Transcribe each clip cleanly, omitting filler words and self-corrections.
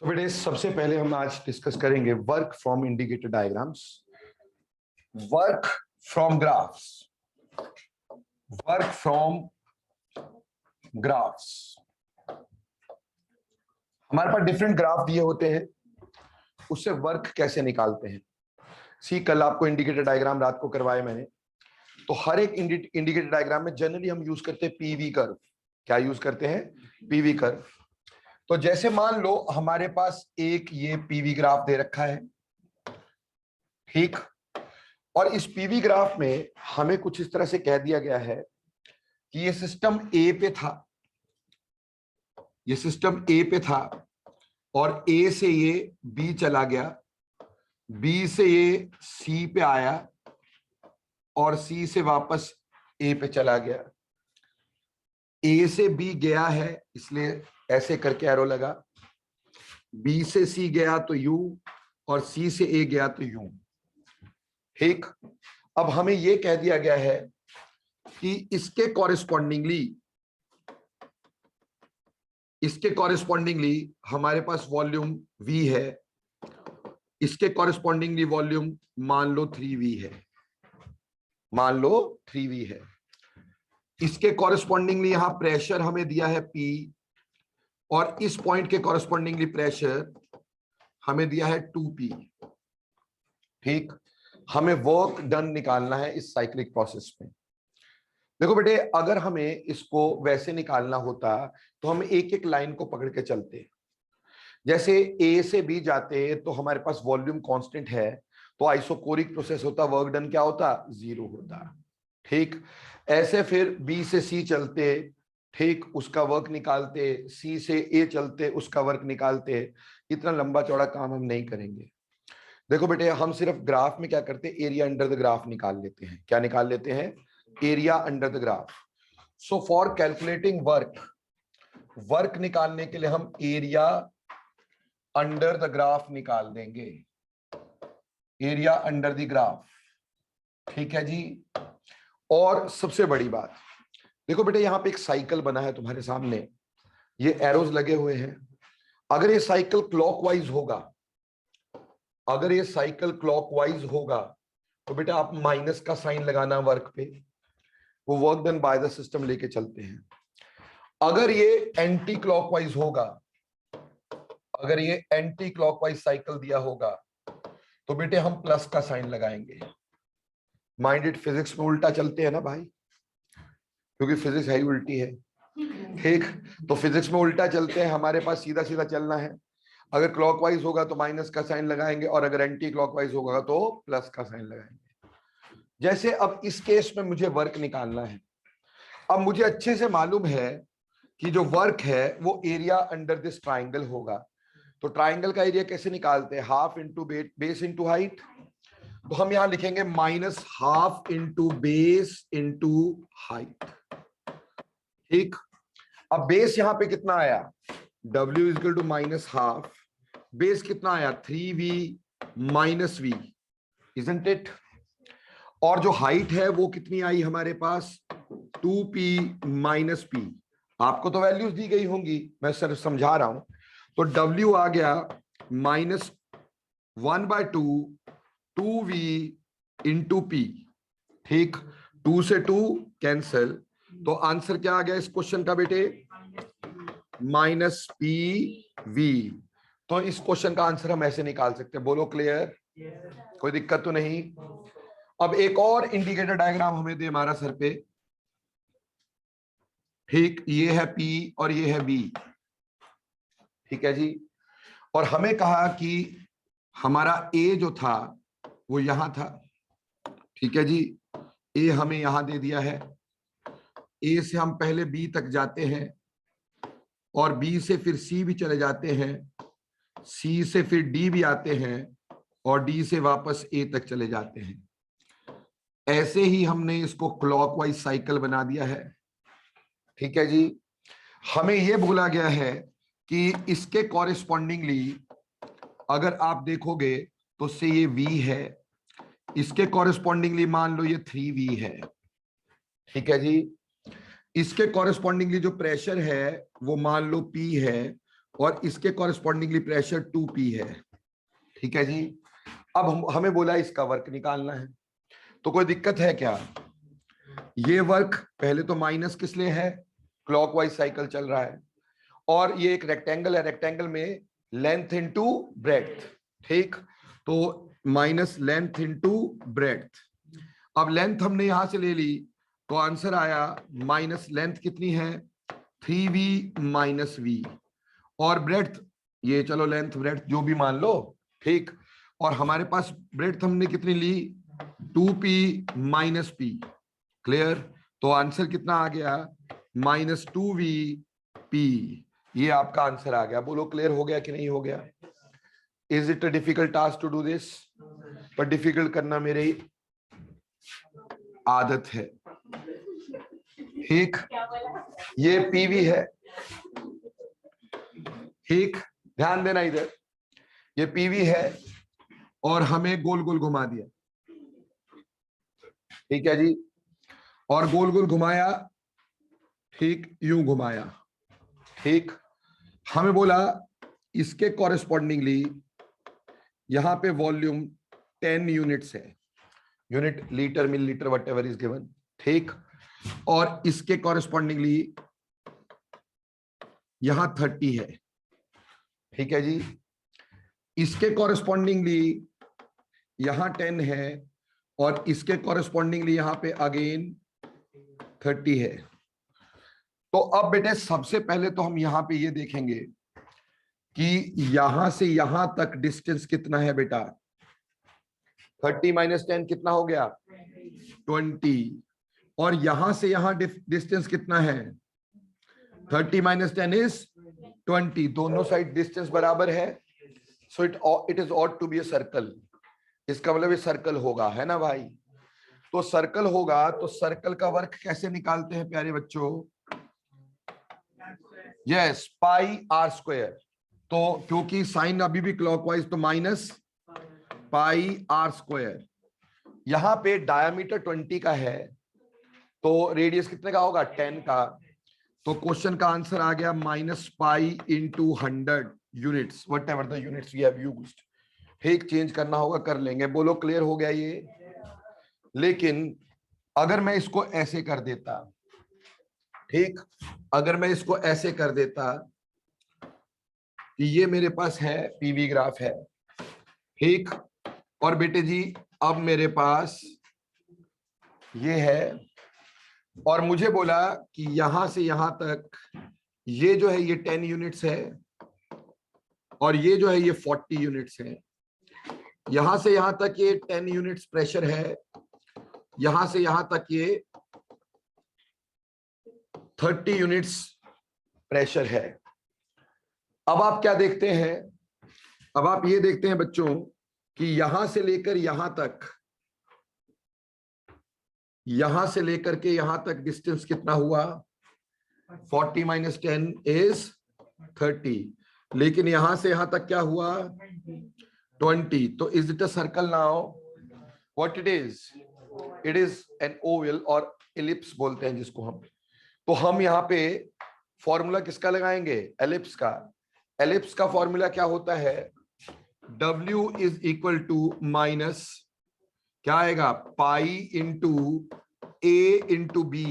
तो बेटे सबसे पहले हम आज डिस्कस करेंगे work from indicator diagrams, work from graphs, work from graphs. हमारे पास डिफरेंट ग्राफ दिए होते हैं, उससे वर्क कैसे निकालते हैं। कल आपको इंडिकेटर डायग्राम रात को करवाए मैंने। तो हर एक इंडिकेटर डायग्राम में जनरली हम यूज करते हैं पीवी कर्व। क्या यूज करते हैं? PV curve. तो जैसे मान लो हमारे पास एक ये पीवी ग्राफ दे रखा है, ठीक। और इस पीवी ग्राफ में हमें कुछ इस तरह से कह दिया गया है कि ये सिस्टम ए पे था, ये सिस्टम ए पे था और ए से ये बी चला गया, बी से ये सी पे आया और सी से वापस ए पे चला गया। ए से बी गया है इसलिए ऐसे करके एरो लगा, बी से सी गया तो यू और सी से ए गया तो यू, ठीक। अब हमें यह कह दिया गया है कि इसके कॉरेस्पॉन्डिंगली हमारे पास वॉल्यूम V है, इसके कॉरेस्पॉन्डिंगली वॉल्यूम मान लो 3V है, मान लो 3V है। इसके कॉरेस्पॉन्डिंगली यहां प्रेशर हमें दिया है P और इस पॉइंट के कॉरेस्पॉन्डिंगली प्रेशर हमें दिया है 2P, ठीक। हमें वर्क डन निकालना है इस साइक्लिक प्रोसेस में। देखो बेटे, अगर हमें इसको वैसे निकालना होता तो हम एक एक लाइन को पकड़ के चलते। जैसे ए से बी जाते तो हमारे पास वॉल्यूम कांस्टेंट है, तो आइसोकोरिक प्रोसेस होता, वर्क डन क्या होता? 0 होता, ठीक। ऐसे फिर बी से सी चलते, ठीक, उसका वर्क निकालते, सी से ए चलते, उसका वर्क निकालते। इतना लंबा चौड़ा काम हम नहीं करेंगे। देखो बेटे, हम सिर्फ ग्राफ में क्या करते हैं, एरिया अंडर द ग्राफ निकाल लेते हैं। क्या निकाल लेते हैं? Area under the graph. So for calculating work निकालने के लिए हम एरिया अंडर द ग्राफ निकाल देंगे, एरिया अंडर द ग्राफ, ठीक है जी। और सबसे बड़ी बात, देखो बेटे यहां पे एक साइकिल बना है तुम्हारे सामने, ये एरोज लगे हुए हैं। अगर ये साइकिल क्लॉकवाइज होगा, अगर ये साइकिल क्लॉकवाइज होगा तो बेटा आप माइनस का साइन लगाना वर्क पे, वो work done by the system लेके चलते हैं। अगर ये एंटी क्लॉकवाइज होगा, अगर ये एंटी क्लॉकवाइज साइकिल दिया होगा तो बेटे हम प्लस का साइन लगाएंगे। माइंडेड फिजिक्स में उल्टा चलते हैं ना भाई, क्योंकि फिजिक्स है ही उल्टी है, ठीक। तो फिजिक्स में उल्टा चलते हैं, हमारे पास सीधा सीधा चलना है। अगर क्लॉकवाइज होगा तो माइनस का साइन लगाएंगे और अगर एंटी क्लॉकवाइज होगा तो प्लस का साइन लगाएंगे। जैसे अब इस केस में मुझे वर्क निकालना है। अब मुझे अच्छे से मालूम है कि जो वर्क है वो एरिया अंडर दिस ट्राइंगल होगा। तो ट्राइंगल का एरिया कैसे निकालते हैं? Half into base into height. तो हम यहां लिखेंगे minus half into base into height, ठीक। अब बेस यहां पे कितना आया? W is equal to minus half, base कितना आया? 3V minus V, isn't it. और जो हाइट है वो कितनी आई हमारे पास? 2P minus P। आपको तो वैल्यूज दी गई होंगी, मैं सिर्फ समझा रहा हूं। तो W आ गया माइनस 1/2 2V इंटू P, ठीक। 2 से 2 कैंसिल, तो आंसर क्या आ गया इस क्वेश्चन का बेटे? Minus PV। तो इस क्वेश्चन का आंसर हम ऐसे निकाल सकते हैं। बोलो क्लियर? कोई दिक्कत तो नहीं? अब एक और इंडिकेटर डायग्राम हमें दे हमारा सर पे, ठीक। ये है P और ये है V, ठीक है जी। और हमें कहा कि हमारा A जो था वो यहां था, ठीक है जी। A हमें यहां दे दिया है, A से हम पहले B तक जाते हैं और B से फिर C भी चले जाते हैं, C से फिर D भी आते हैं और D से वापस A तक चले जाते हैं। ऐसे ही हमने इसको क्लॉकवाइज साइकिल बना दिया है, ठीक है जी। हमें यह बोला गया है कि इसके कॉरेस्पॉन्डिंगली अगर आप देखोगे तो से ये V है, इसके कॉरेस्पॉन्डिंगली मान लो ये 3V है, ठीक है जी। इसके कॉरेस्पॉन्डिंगली जो प्रेशर है वो मान लो P है, और इसके कॉरेस्पॉन्डिंगली प्रेशर 2p है। ठीक है जी। अब हमें बोला इसका वर्क निकालना है, तो कोई दिक्कत है क्या? ये वर्क पहले तो माइनस किस लिए है, क्लॉकवाइज साइकिल चल रहा है, और ये एक रेक्टेंगल है, रेक्टेंगल में लेंथ इनटू ब्रेड्थ। ठीक, तो माइनस लेंथ इनटू ब्रेड्थ। अब लेंथ हमने यहां से ले ली तो आंसर आया माइनस लेंथ कितनी है 3v माइनस v, और ब्रेड्थ ये चलो लेंथ ब्रेड्थ जो भी मान लो। ठीक, और हमारे पास ब्रेड्थ हमने कितनी ली 2p माइनस p। क्लियर? तो आंसर कितना आ गया माइनस 2vp। ये आपका आंसर आ गया। बोलो क्लियर हो गया कि नहीं हो गया? Is it a difficult task to do this? पर डिफिकल्ट करना मेरी आदत है। ठीक, ये पीवी है। ठीक, ध्यान देना इधर, ये पीवी है और हमें गोल गोल घुमा दिया। ठीक है जी, और गोल गोल घुमाया, ठीक यूं घुमाया। ठीक, हमें बोला इसके कॉरेस्पॉन्डिंगली यहां पे वॉल्यूम 10 यूनिट्स है, unit litre millilitre what ever is given. ठीक, और इसके कॉरेस्पॉन्डिंगली यहां 30 है। ठीक है जी, इसके कॉरेस्पॉन्डिंगली यहां 10 है और इसके कॉरेस्पॉन्डिंगली यहां पे अगेन 30 है। तो अब बेटे सबसे पहले तो हम यहां पे ये देखेंगे कि यहां से यहां तक डिस्टेंस कितना है बेटा। 30 माइनस 10 कितना हो गया 20, और यहां से यहां डिस्टेंस कितना है 30 माइनस 10 इज 20। दोनों साइड डिस्टेंस बराबर है, so it is ought to be a circle. इसका मतलब ये सर्कल होगा, है ना भाई? तो सर्कल होगा तो सर्कल का वर्क कैसे निकालते हैं प्यारे बच्चों? Yes, pi r square. तो क्योंकि साइन अभी भी क्लॉकवाइज, तो माइनस पाई आर स्क्वायर। यहां पे डायामीटर 20 का है तो रेडियस कितने का होगा 10 का। तो क्वेश्चन का आंसर आ गया minus pi into 100 units, whatever the units we have used. ठीक, चेंज करना होगा कर लेंगे। बोलो क्लियर हो गया ये? लेकिन अगर मैं इसको ऐसे कर देता, ठीक, अगर मैं इसको ऐसे कर देता कि ये मेरे पास है पीवी ग्राफ है, ठीक, और बेटे जी अब मेरे पास ये है, और मुझे बोला कि यहां से यहां तक ये जो है ये 10 यूनिट्स है और ये जो है ये 40 यूनिट्स है। यहां से यहां तक ये 10 यूनिट्स प्रेशर है, यहां से यहां तक ये 30 यूनिट्स प्रेशर है। अब आप क्या देखते हैं? अब आप ये देखते हैं बच्चों कि यहां से लेकर यहां तक, यहां से लेकर के यहां तक डिस्टेंस कितना हुआ 40 माइनस 10 इज 30, लेकिन यहां से यहां तक क्या हुआ 20। तो is it a circle now? What it is an Oval और एलिप्स बोलते हैं जिसको हम। तो हम यहाँ पे फॉर्मूला किसका लगाएंगे एलिप्स का। एलिप्स का फॉर्मूला क्या होता है W is equal to minus क्या आएगा pi into A into B,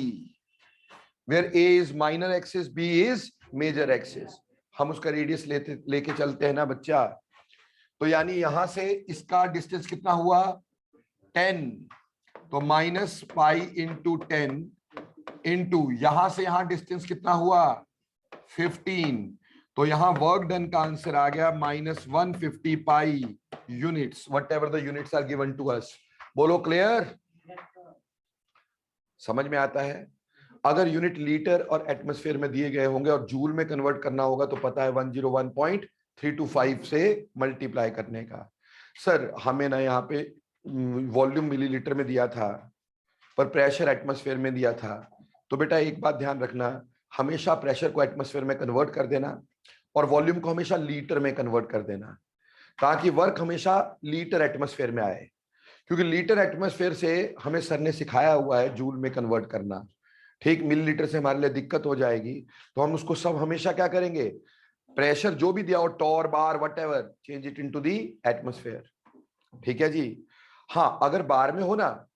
where A is minor axis, B is major axis. हम उसका रेडियस लेके चलते हैं ना बच्चा। तो यानी यहां से इसका डिस्टेंस कितना हुआ 10, तो माइनस पाई इंटू 10 इंटू यहां से यहां डिस्टेंस कितना हुआ 15, तो यहां वर्क डन का आंसर आ गया minus 150 pi units, whatever the units are given to us. बोलो क्लियर? समझ में आता है? अगर यूनिट लीटर और एटमॉस्फेयर में दिए गए होंगे और जूल में कन्वर्ट करना होगा तो पता है 101.325 से मल्टीप्लाई करने का। सर हमें ना यहाँ पे वॉल्यूम मिलीलीटर में दिया था पर प्रेशर एटमॉस्फेयर में दिया था। तो बेटा एक बात ध्यान रखना, हमेशा प्रेशर को एटमॉस्फेयर में कन्वर्ट कर देना और वॉल्यूम को हमेशा लीटर में कन्वर्ट कर देना, ताकि वर्क हमेशा लीटर एटमॉस्फेयर में आए। क्योंकि लीटर एटमॉस्फेयर से हमें सर ने सिखाया हुआ है जूल में कन्वर्ट करना। ठीक, मिलीलीटर से हमारे लिए दिक्कत हो जाएगी, तो हम उसको सब हमेशा क्या करेंगे प्रेशर जो भी दिया हो, torr, bar, whatever, change it into the atmosphere. ठीक है जी। हाँ, अगर बार में हो ना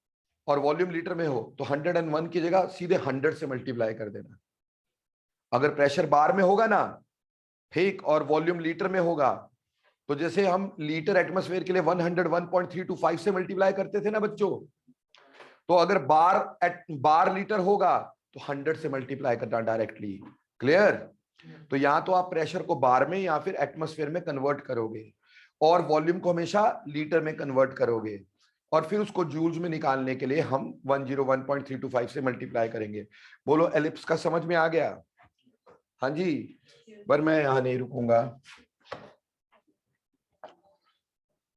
और वॉल्यूम लीटर में हो तो 101 की जगह सीधे 100 से मल्टीप्लाई कर देना। अगर प्रेशर बार में होगा ना, ठीक, और वॉल्यूम लीटर में होगा, तो जैसे हम लीटर एटमॉस्फेयर के लिए 101.325 से मल्टीप्लाई करते थे ना बच्चों, तो अगर बार लीटर होगा तो 100 से मल्टीप्लाई करना डायरेक्टली। क्लियर? तो यहां तो आप प्रेशर को बार में या फिर एटमॉस्फेयर में कन्वर्ट करोगे और वॉल्यूम को हमेशा लीटर में कन्वर्ट करोगे, और फिर उसको जूल्स में निकालने के लिए हम 101.325 से मल्टीप्लाई करेंगे। बोलो एलिप्स का समझ में आ गया? हाँ जी, पर मैं यहां नहीं रुकूंगा।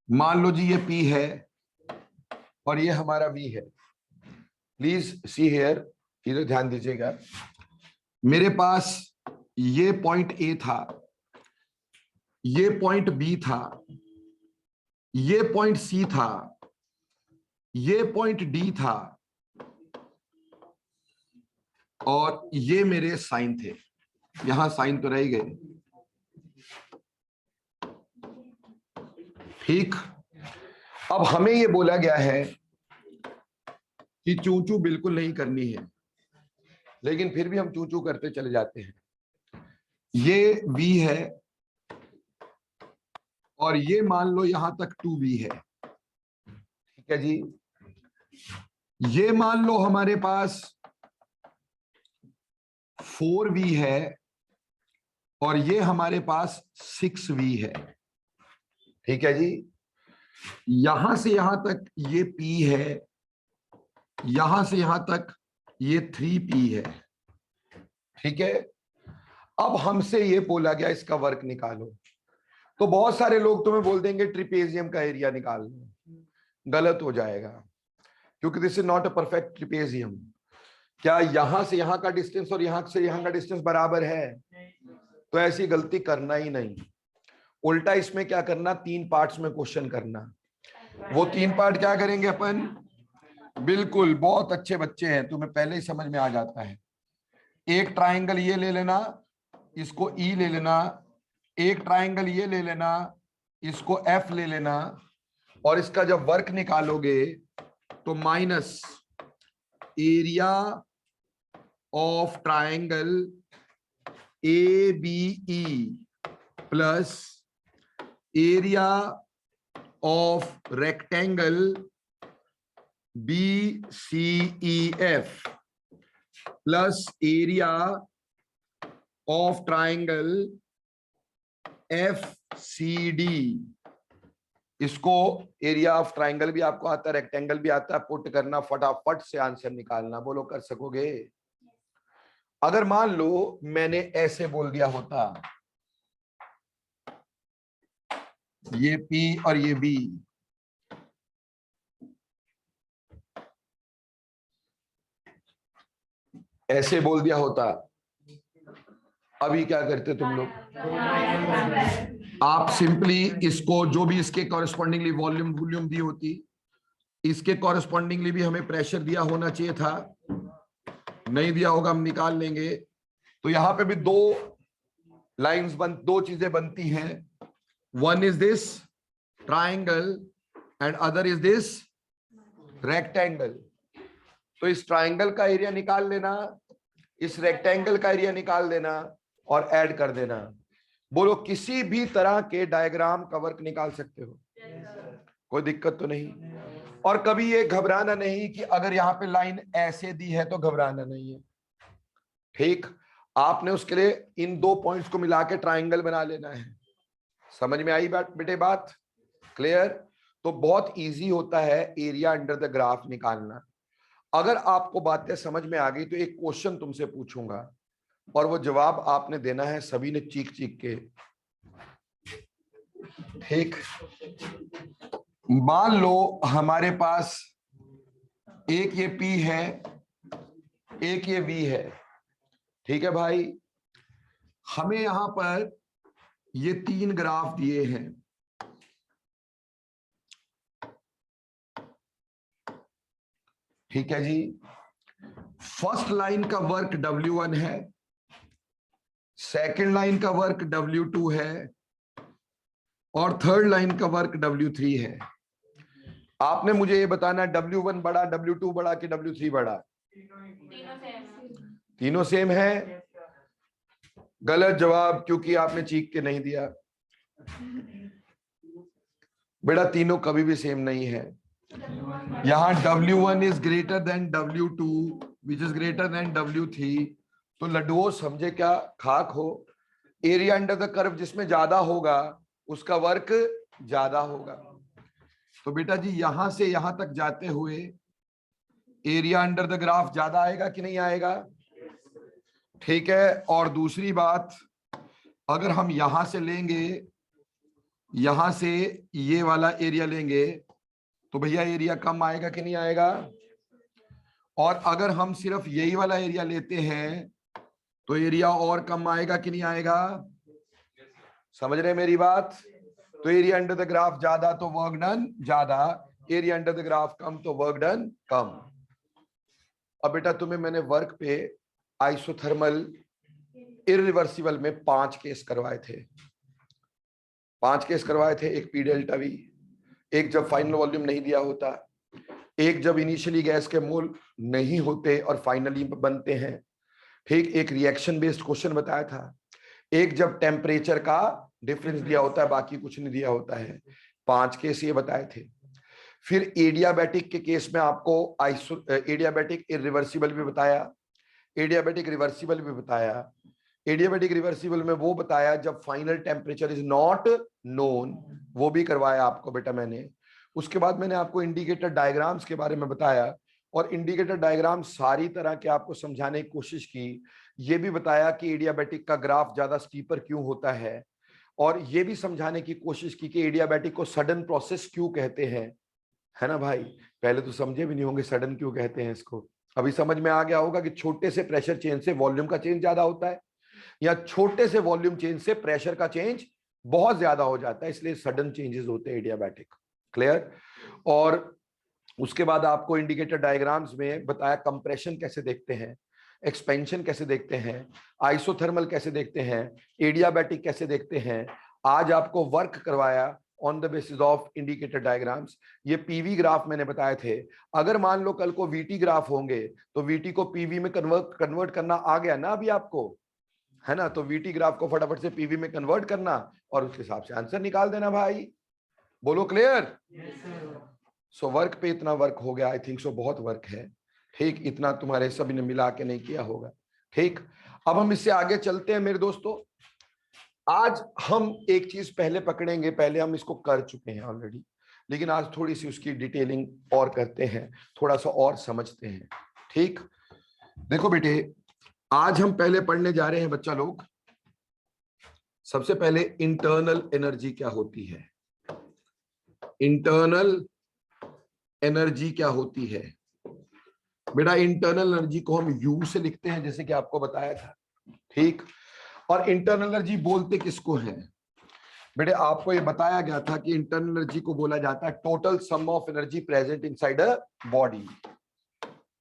मान लो जी ये P है और ये हमारा V है। प्लीज सी हियर, इधर ध्यान दीजिएगा। मेरे पास ये पॉइंट A था, ये पॉइंट B था, ये पॉइंट C था, ये पॉइंट D था, और ये मेरे साइन थे। यहां साइन तो रह गए। ठीक, अब हमें ये बोला गया है कि चू चू बिल्कुल नहीं करनी है, लेकिन फिर भी हम चू चू करते चले जाते हैं। ये V है और ये मान लो यहां तक 2V है। ठीक है जी। ये मान लो हमारे पास 4V है और ये हमारे पास 6V है। ठीक है जी। यहां से यहां तक ये P है, यहां से यहां तक ये 3P है। ठीक है। अब हमसे ये बोला गया इसका वर्क निकालो, तो बहुत सारे लोग तुम्हें बोल देंगे ट्रिपेजियम का एरिया निकाल लो। गलत हो जाएगा, क्योंकि this is not a perfect trapezium. क्या यहां से यहां का डिस्टेंस और यहां से यहां का डिस्टेंस बराबर है? तो ऐसी गलती करना ही नहीं। उल्टा इसमें क्या करना, 3 पार्ट्स में क्वेश्चन करना। वो 3 पार्ट क्या करेंगे अपन? बिल्कुल, बहुत अच्छे बच्चे हैं, तुम्हें पहले ही समझ में आ जाता है। एक ट्राइंगल ये ले लेना, इसको E ले लेना, एक ट्राइंगल ये ले लेना, इसको F ले लेना, और इसका जब वर्क निकालोगे तो minus area of triangle ABE plus area of rectangle BCEF plus area of triangle FCD। इसको एरिया ऑफ ट्राइंगल भी आपको आता है, रेक्टेंगल भी आता है, पुट करना, फटाफट से आंसर निकालना। बोलो कर सकोगे? अगर मान लो मैंने ऐसे बोल दिया होता, ये P और ये B, ऐसे बोल दिया होता, अभी क्या करते तुम लोग? आप सिंपली इसको, जो भी इसके कॉरेस्पॉन्डिंगली वॉल्यूम दी होती, इसके कॉरेस्पॉन्डिंगली भी हमें प्रेशर दिया होना चाहिए था, नहीं दिया होगा, हम निकाल लेंगे। तो यहां पे भी दो चीजें बनती हैं। One is this triangle and other is this rectangle. तो इस ट्राइंगल का एरिया निकाल लेना, इस रेक्टेंगल का एरिया निकाल देना और ऐड कर देना। बोलो किसी भी तरह के डायग्राम का वर्क निकाल सकते हो, कोई दिक्कत तो नहीं। और कभी ये घबराना नहीं कि अगर यहाँ पे लाइन ऐसे दी है तो घबराना नहीं है। ठीक, आपने उसके लिए इन 2 पॉइंट्स को मिला के ट्राइंगल बना लेना है। समझ में आई बात बेटे? बात क्लियर? तो बहुत इजी होता है एरिया अंडर द ग्राफ निकालना। अगर आपको बातें समझ में आ गई तो एक क्वेश्चन तुमसे पूछूंगा और वो जवाब आपने देना है सभी ने चीख चीख के। ठीक, मान लो हमारे पास एक ये P है, एक ये V है। ठीक है भाई, हमें यहां पर ये 3 ग्राफ दिए हैं। ठीक है जी। फर्स्ट लाइन का वर्क W1 है, सेकेंड लाइन का वर्क W2 है और थर्ड लाइन का वर्क W3 है। आपने मुझे ये बताना W1 बड़ा, W2 बड़ा कि W3 बड़ा? तीनों सेम है। गलत जवाब, क्योंकि आपने चीख के नहीं दिया। बेटा तीनों कभी भी सेम नहीं है। यहां W1 is greater than W2 which is greater than W3। तो लड्डुओं समझे क्या, खाक हो। एरिया अंडर द कर्व जिसमें ज्यादा होगा उसका वर्क ज्यादा होगा। तो बेटा जी यहां से यहां तक जाते हुए एरिया अंडर द ग्राफ ज्यादा आएगा कि नहीं आएगा? ठीक है। और दूसरी बात, अगर हम यहां से लेंगे, यहां से ये वाला एरिया लेंगे तो भैया एरिया कम आएगा कि नहीं आएगा? और अगर हम सिर्फ यही वाला एरिया लेते हैं तो एरिया और कम आएगा कि नहीं आएगा? समझ रहे मेरी बात? तो एरिया अंडर द ग्राफ ज्यादा तो वर्क डन ज्यादा, एरिया अंडर द ग्राफ कम तो वर्क डन कम। अब बेटा तुम्हें मैंने वर्क पे आइसोथर्मल इरिवर्सिबल में 5 केस करवाए थे। 5 केस करवाए थे। एक पी डेल्टा वी, एक जब फाइनल वॉल्यूम नहीं दिया होता, एक जब इनिशियली गैस के मोल नहीं होते और फाइनली बनते हैं, ठीक, एक रिएक्शन बेस्ड क्वेश्चन बताया था, एक जब टेम्परेचर का डिफरेंस दिया होता है बाकी कुछ नहीं दिया होता है। 5 केस ये बताए थे। फिर एडियाबैटिक के केस में आपको एडियाबैटिक इरिवर्सिबल भी बताया, एडियाबैटिक रिवर्सिबल भी बताया। एडियाबैटिक रिवर्सिबल में वो बताया जब final temperature is not known, वो भी करवाया आपको बेटा मैंने। उसके बाद मैंने आपको इंडिकेटर डायग्राम्स के बारे में बताया और इंडिकेटर डायग्राम सारी तरह के आपको समझाने की कोशिश की। ये भी बताया कि एडियाबैटिक का ग्राफ ज्यादा स्टीपर क्यों होता है, और ये भी समझाने की कोशिश की कि एडियाबैटिक को सडन प्रोसेस क्यों कहते हैं। है ना भाई? पहले तो समझे भी नहीं होंगे सडन क्यों कहते हैं इसको। अभी समझ में आ गया होगा कि छोटे से प्रेशर चेंज से वॉल्यूम का चेंज ज्यादा होता है, या छोटे से वॉल्यूम चेंज से प्रेशर का चेंज बहुत ज्यादा हो जाता है, इसलिए सडन चेंजेस होते हैं एडियाबैटिक। क्लियर? और उसके बाद आपको इंडिकेटर डायग्राम्स में बताया कंप्रेशन कैसे देखते हैं, एक्सपेंशन कैसे देखते हैं, आइसोथर्मल कैसे देखते हैं, एडियाबैटिक कैसे देखते हैं। आज आपको वर्क करवाया on the basis of indicator diagrams. ये पीवी ग्राफ मैंने बताए थे। अगर मान लो कल को वीटी ग्राफ होंगे तो वीटी को पीवी में कन्वर्ट करना आ गया ना अभी आपको, है ना? तो वीटी ग्राफ को फटाफट से पीवी में कन्वर्ट करना और उसके हिसाब से आंसर निकाल देना भाई। बोलो क्लियर? सो वर्क पे इतना वर्क हो गया, आई थिंक सो बहुत वर्क है। ठीक, इतना तुम्हारे सभी ने मिला के नहीं किया होगा। ठीक, अब हम इससे आगे चलते हैं मेरे दोस्तों। आज हम एक चीज पहले पकड़ेंगे, पहले हम इसको कर चुके हैं ऑलरेडी, लेकिन आज थोड़ी सी उसकी डिटेलिंग और करते हैं, थोड़ा सा और समझते हैं। ठीक, देखो बेटे, आज हम पहले पढ़ने जा रहे हैं बच्चा लोग, सबसे पहले इंटरनल एनर्जी क्या होती है। इंटरनल एनर्जी क्या होती है बेटा? इंटरनल एनर्जी को हम यू से लिखते हैं, जैसे कि आपको बताया था। ठीक, और इंटरनल एनर्जी बोलते किसको है बेटे? आपको ये बताया गया था कि इंटरनल एनर्जी को बोला जाता है total sum of energy present inside a body.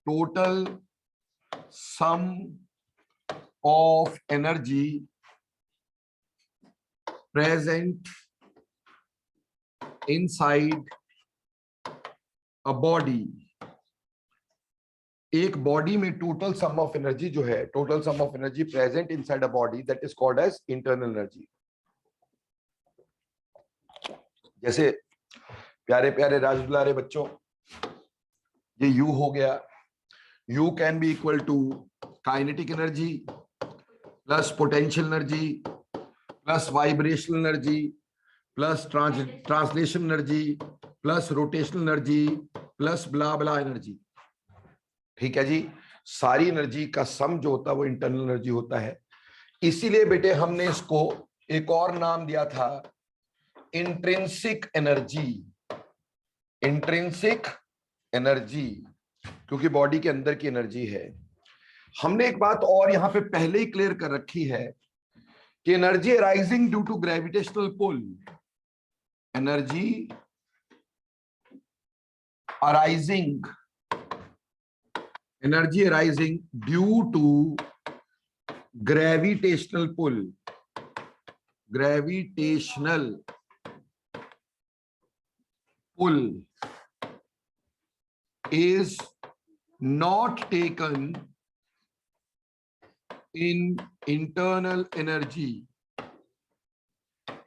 Total sum of energy present inside a body. एक बॉडी में टोटल सम ऑफ एनर्जी जो है, total sum of energy present inside a body, that is called as internal energy. जैसे प्यारे प्यारे राजदुलारे बच्चों, ये यू हो गया। U can be equal to kinetic energy plus potential energy plus vibrational energy plus translation energy plus rotational energy plus blah blah energy. ठीक है जी, सारी एनर्जी का सम जो होता है वो इंटरनल एनर्जी होता है। इसीलिए बेटे हमने इसको एक और नाम दिया था, इंट्रिंसिक एनर्जी। इंट्रिंसिक एनर्जी, क्योंकि बॉडी के अंदर की एनर्जी है। हमने एक बात और यहां पे पहले ही क्लियर कर रखी है कि energy arising due to gravitational pull, energy arising due to gravitational pull, gravitational pull is not taken in internal energy.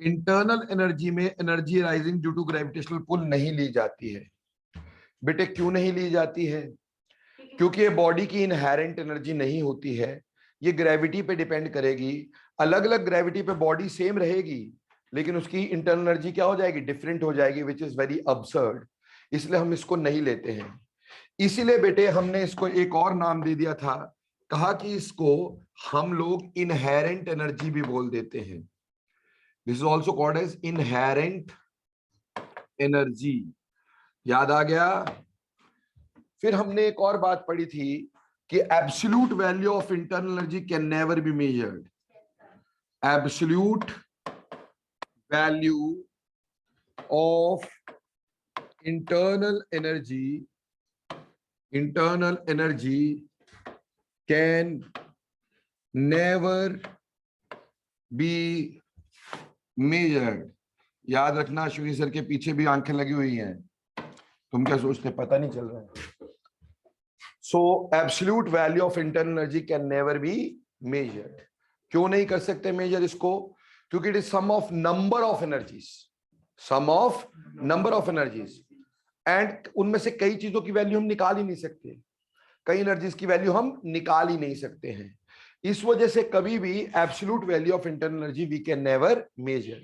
Internal energy में energy rising due to gravitational pull नहीं ली जाती है। बेटे क्यों नहीं ली जाती है? क्योंकि ये बॉडी की इनहेरेंट एनर्जी नहीं होती है, ये ग्रेविटी पे डिपेंड करेगी। अलग अलग ग्रेविटी पे बॉडी सेम रहेगी, लेकिन उसकी इंटरनल एनर्जी क्या हो जाएगी? डिफरेंट हो जाएगी, विच इज वेरी अब्सर्ड। इसलिए हम इसको नहीं लेते हैं। इसीलिए बेटे हमने इसको एक और नाम दे दिया था, कहा कि इसको हम लोग इनहेरेंट एनर्जी भी बोल देते हैं। This is also called as inherent energy. याद आ गया? फिर हमने एक और बात पढ़ी थी कि absolute value of internal energy can never be measured. Absolute value of internal energy can never be measured। याद रखना, अश्विनी सर के पीछे भी आंखें लगी हुई हैं, तुम क्या सोचते पता नहीं चल रहा है। So absolute value of internal energy can never be measured. क्यों नहीं कर सकते मेजर इसको? क्योंकि it is sum of number of energies, sum of number of energies, and उनमें से कई चीजों की वैल्यू हम निकाल ही नहीं सकते, कई एनर्जीज की वैल्यू हम निकाल ही नहीं सकते हैं। इस वजह से कभी भी absolute value of internal energy we can never measure.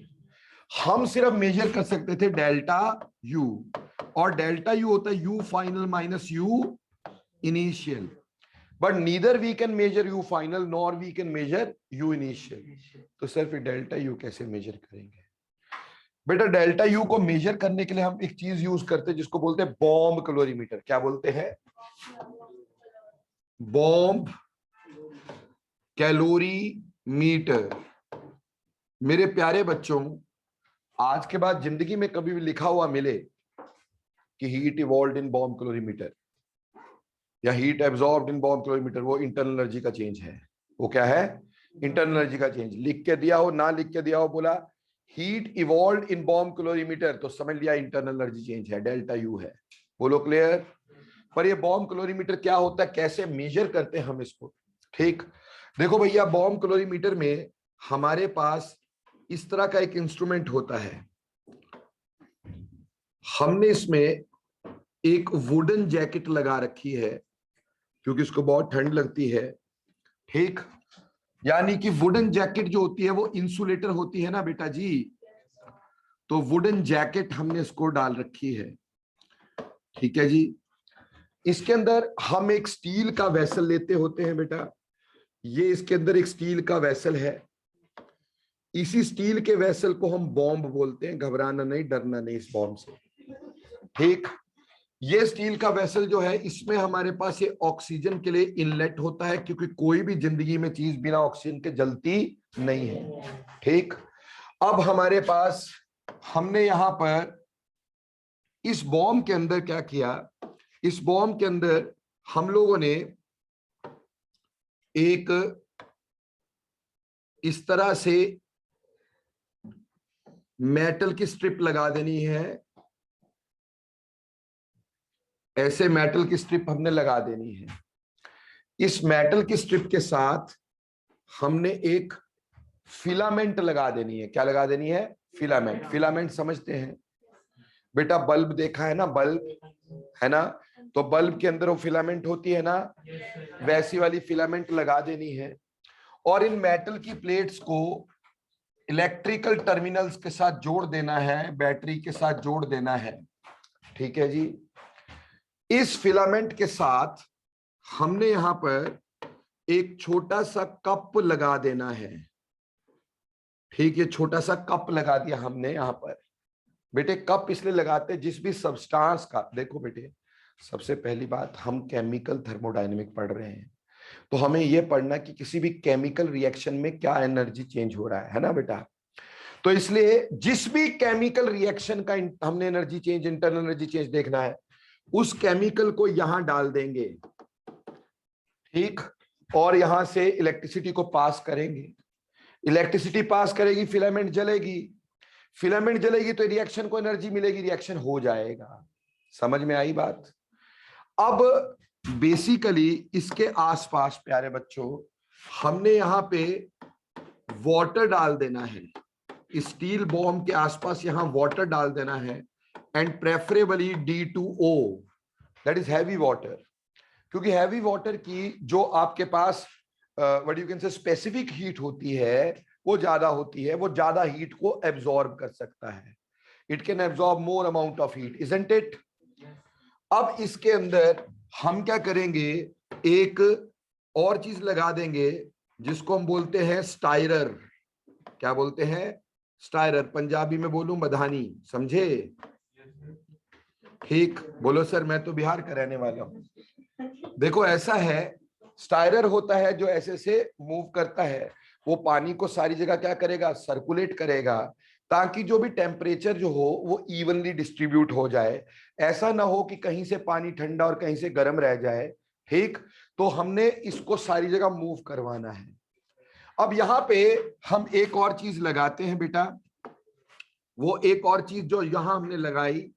हम सिर्फ मेजर कर सकते थे डेल्टा यू, और डेल्टा यू होता है U final minus U initial, but neither we can measure U final nor we can measure U initial. तो सिर्फ डेल्टा यू कैसे मेजर करेंगे? बेटा डेल्टा यू को मेजर करने के लिए हम एक चीज यूज करते हैं जिसको बोलते हैं बॉम्ब कैलोरीमीटर। क्या बोलते हैं? Bomb calorimeter. मेरे प्यारे बच्चों, आज के बाद जिंदगी में कभी भी लिखा हुआ मिले कि हीट इवॉल्व्ड इन बॉम्ब कैलोरीमीटर या हीट एब्जॉर्ब्ड इन बॉम्ब कैलोरीमीटर, वो इंटरनल एनर्जी का चेंज है। वो क्या है? इंटरनल एनर्जी का चेंज। लिख के दिया हो ना लिख के दिया हो, बोला हीट इवॉल्व्ड इन बॉम्ब कैलोरीमीटर, तो समझ लिया इंटरनल एनर्जी चेंज है, डेल्टा यू है। बोलो क्लियर? पर ये बॉम्ब कैलोरीमीटर क्या होता है, कैसे मेजर करते हैं हम इसको? ठीक, देखो भैया, बॉम्ब कैलोरीमीटर में हमारे पास इस तरह का एक इंस्ट्रूमेंट होता है। हमने इसमें एक वुडन जैकेट लगा रखी है क्योंकि इसको बहुत ठंड लगती है। ठीक, यानी कि वुडन जैकेट जो होती है वो इंसुलेटर होती है ना बेटा जी, तो वुडन जैकेट हमने इसको डाल रखी है। ठीक है जी। इसके अंदर हम एक स्टील का वेसल लेते होते हैं बेटा, ये इसके अंदर एक स्टील का वेसल है। इसी स्टील के वेसल को हम बॉम्ब बोलते हैं। घबराना नहीं, डरना नहीं इस बॉम्ब से। ठीक, ये स्टील का वेसल जो है, इसमें हमारे पास ये ऑक्सीजन के लिए इनलेट होता है, क्योंकि कोई भी जिंदगी में चीज बिना ऑक्सीजन के जलती नहीं है। ठीक, अब हमारे पास, हमने यहां पर इस बॉम्ब के अंदर क्या किया, इस बॉम्ब के अंदर हम लोगों ने एक इस तरह से मेटल की स्ट्रिप लगा देनी है। ऐसे मेटल की स्ट्रिप हमने लगा देनी है। इस मेटल की स्ट्रिप के साथ हमने एक फिलामेंट लगा देनी है। क्या लगा देनी है? फिलामेंट। फिलामेंट समझते हैं बेटा? बल्ब देखा है ना, बल्ब है ना, तो बल्ब के अंदर वो फिलामेंट होती है ना, वैसी वाली फिलामेंट लगा देनी है। और इन मेटल की प्लेट्स को इलेक्ट्रिकल टर्मिनल्स के साथ जोड़ देना है, बैटरी के साथ जोड़ देना है। ठीक है जी। इस फिलामेंट के साथ हमने यहां पर एक छोटा सा कप लगा देना है। ठीक, ये छोटा सा कप लगा दिया हमने यहां पर। बेटे कप इसलिए लगाते हैं, जिस भी सब्सटेंस का, देखो बेटे सबसे पहली बात, हम केमिकल थर्मोडायनेमिक पढ़ रहे हैं, तो हमें यह पढ़ना कि किसी भी केमिकल रिएक्शन में क्या एनर्जी चेंज हो रहा है ना बेटा। तो इसलिए जिस भी केमिकल रिएक्शन का हमने energy change, internal energy change देखना है, उस केमिकल को यहां डाल देंगे। ठीक, और यहां से इलेक्ट्रिसिटी को पास करेंगे, इलेक्ट्रिसिटी पास करेगी, फिलामेंट जलेगी, फिलामेंट जलेगी तो रिएक्शन को एनर्जी मिलेगी, रिएक्शन हो जाएगा। समझ में आई बात? अब बेसिकली इसके आसपास प्यारे बच्चों हमने यहां पे वाटर डाल देना है, स्टील बॉम्ब के आसपास यहां वाटर डाल देना है, and preferably D2O, that is heavy water. क्योंकि हैवी वाटर की जो आपके पास what you can say specific heat होती है वो ज्यादा होती है, वो ज्यादा हीट को एब्जॉर्ब कर सकता है, it can absorb more amount of heat, isn't it? अब इसके अंदर हम क्या करेंगे, एक और चीज लगा देंगे जिसको हम बोलते हैं स्टायरर। क्या बोलते हैं? स्टायरर। पंजाबी में बोलूं बधानी, समझे? ठीक, बोलो सर मैं तो बिहार का रहने वाला हूं। देखो ऐसा है, स्टायरर होता है जो ऐसे से मूव करता है, वो पानी को सारी जगह क्या करेगा, सर्कुलेट करेगा, ताकि जो भी टेम्परेचर जो हो वो इवनली डिस्ट्रीब्यूट हो जाए। ऐसा ना हो कि कहीं से पानी ठंडा और कहीं से गर्म रह जाए। ठीक, तो हमने इसको सारी जगह मूव करवाना है। अब यहां पे हम एक और चीज लगाते हैं बेटा, वो एक और चीज जो यहां हमने लगाई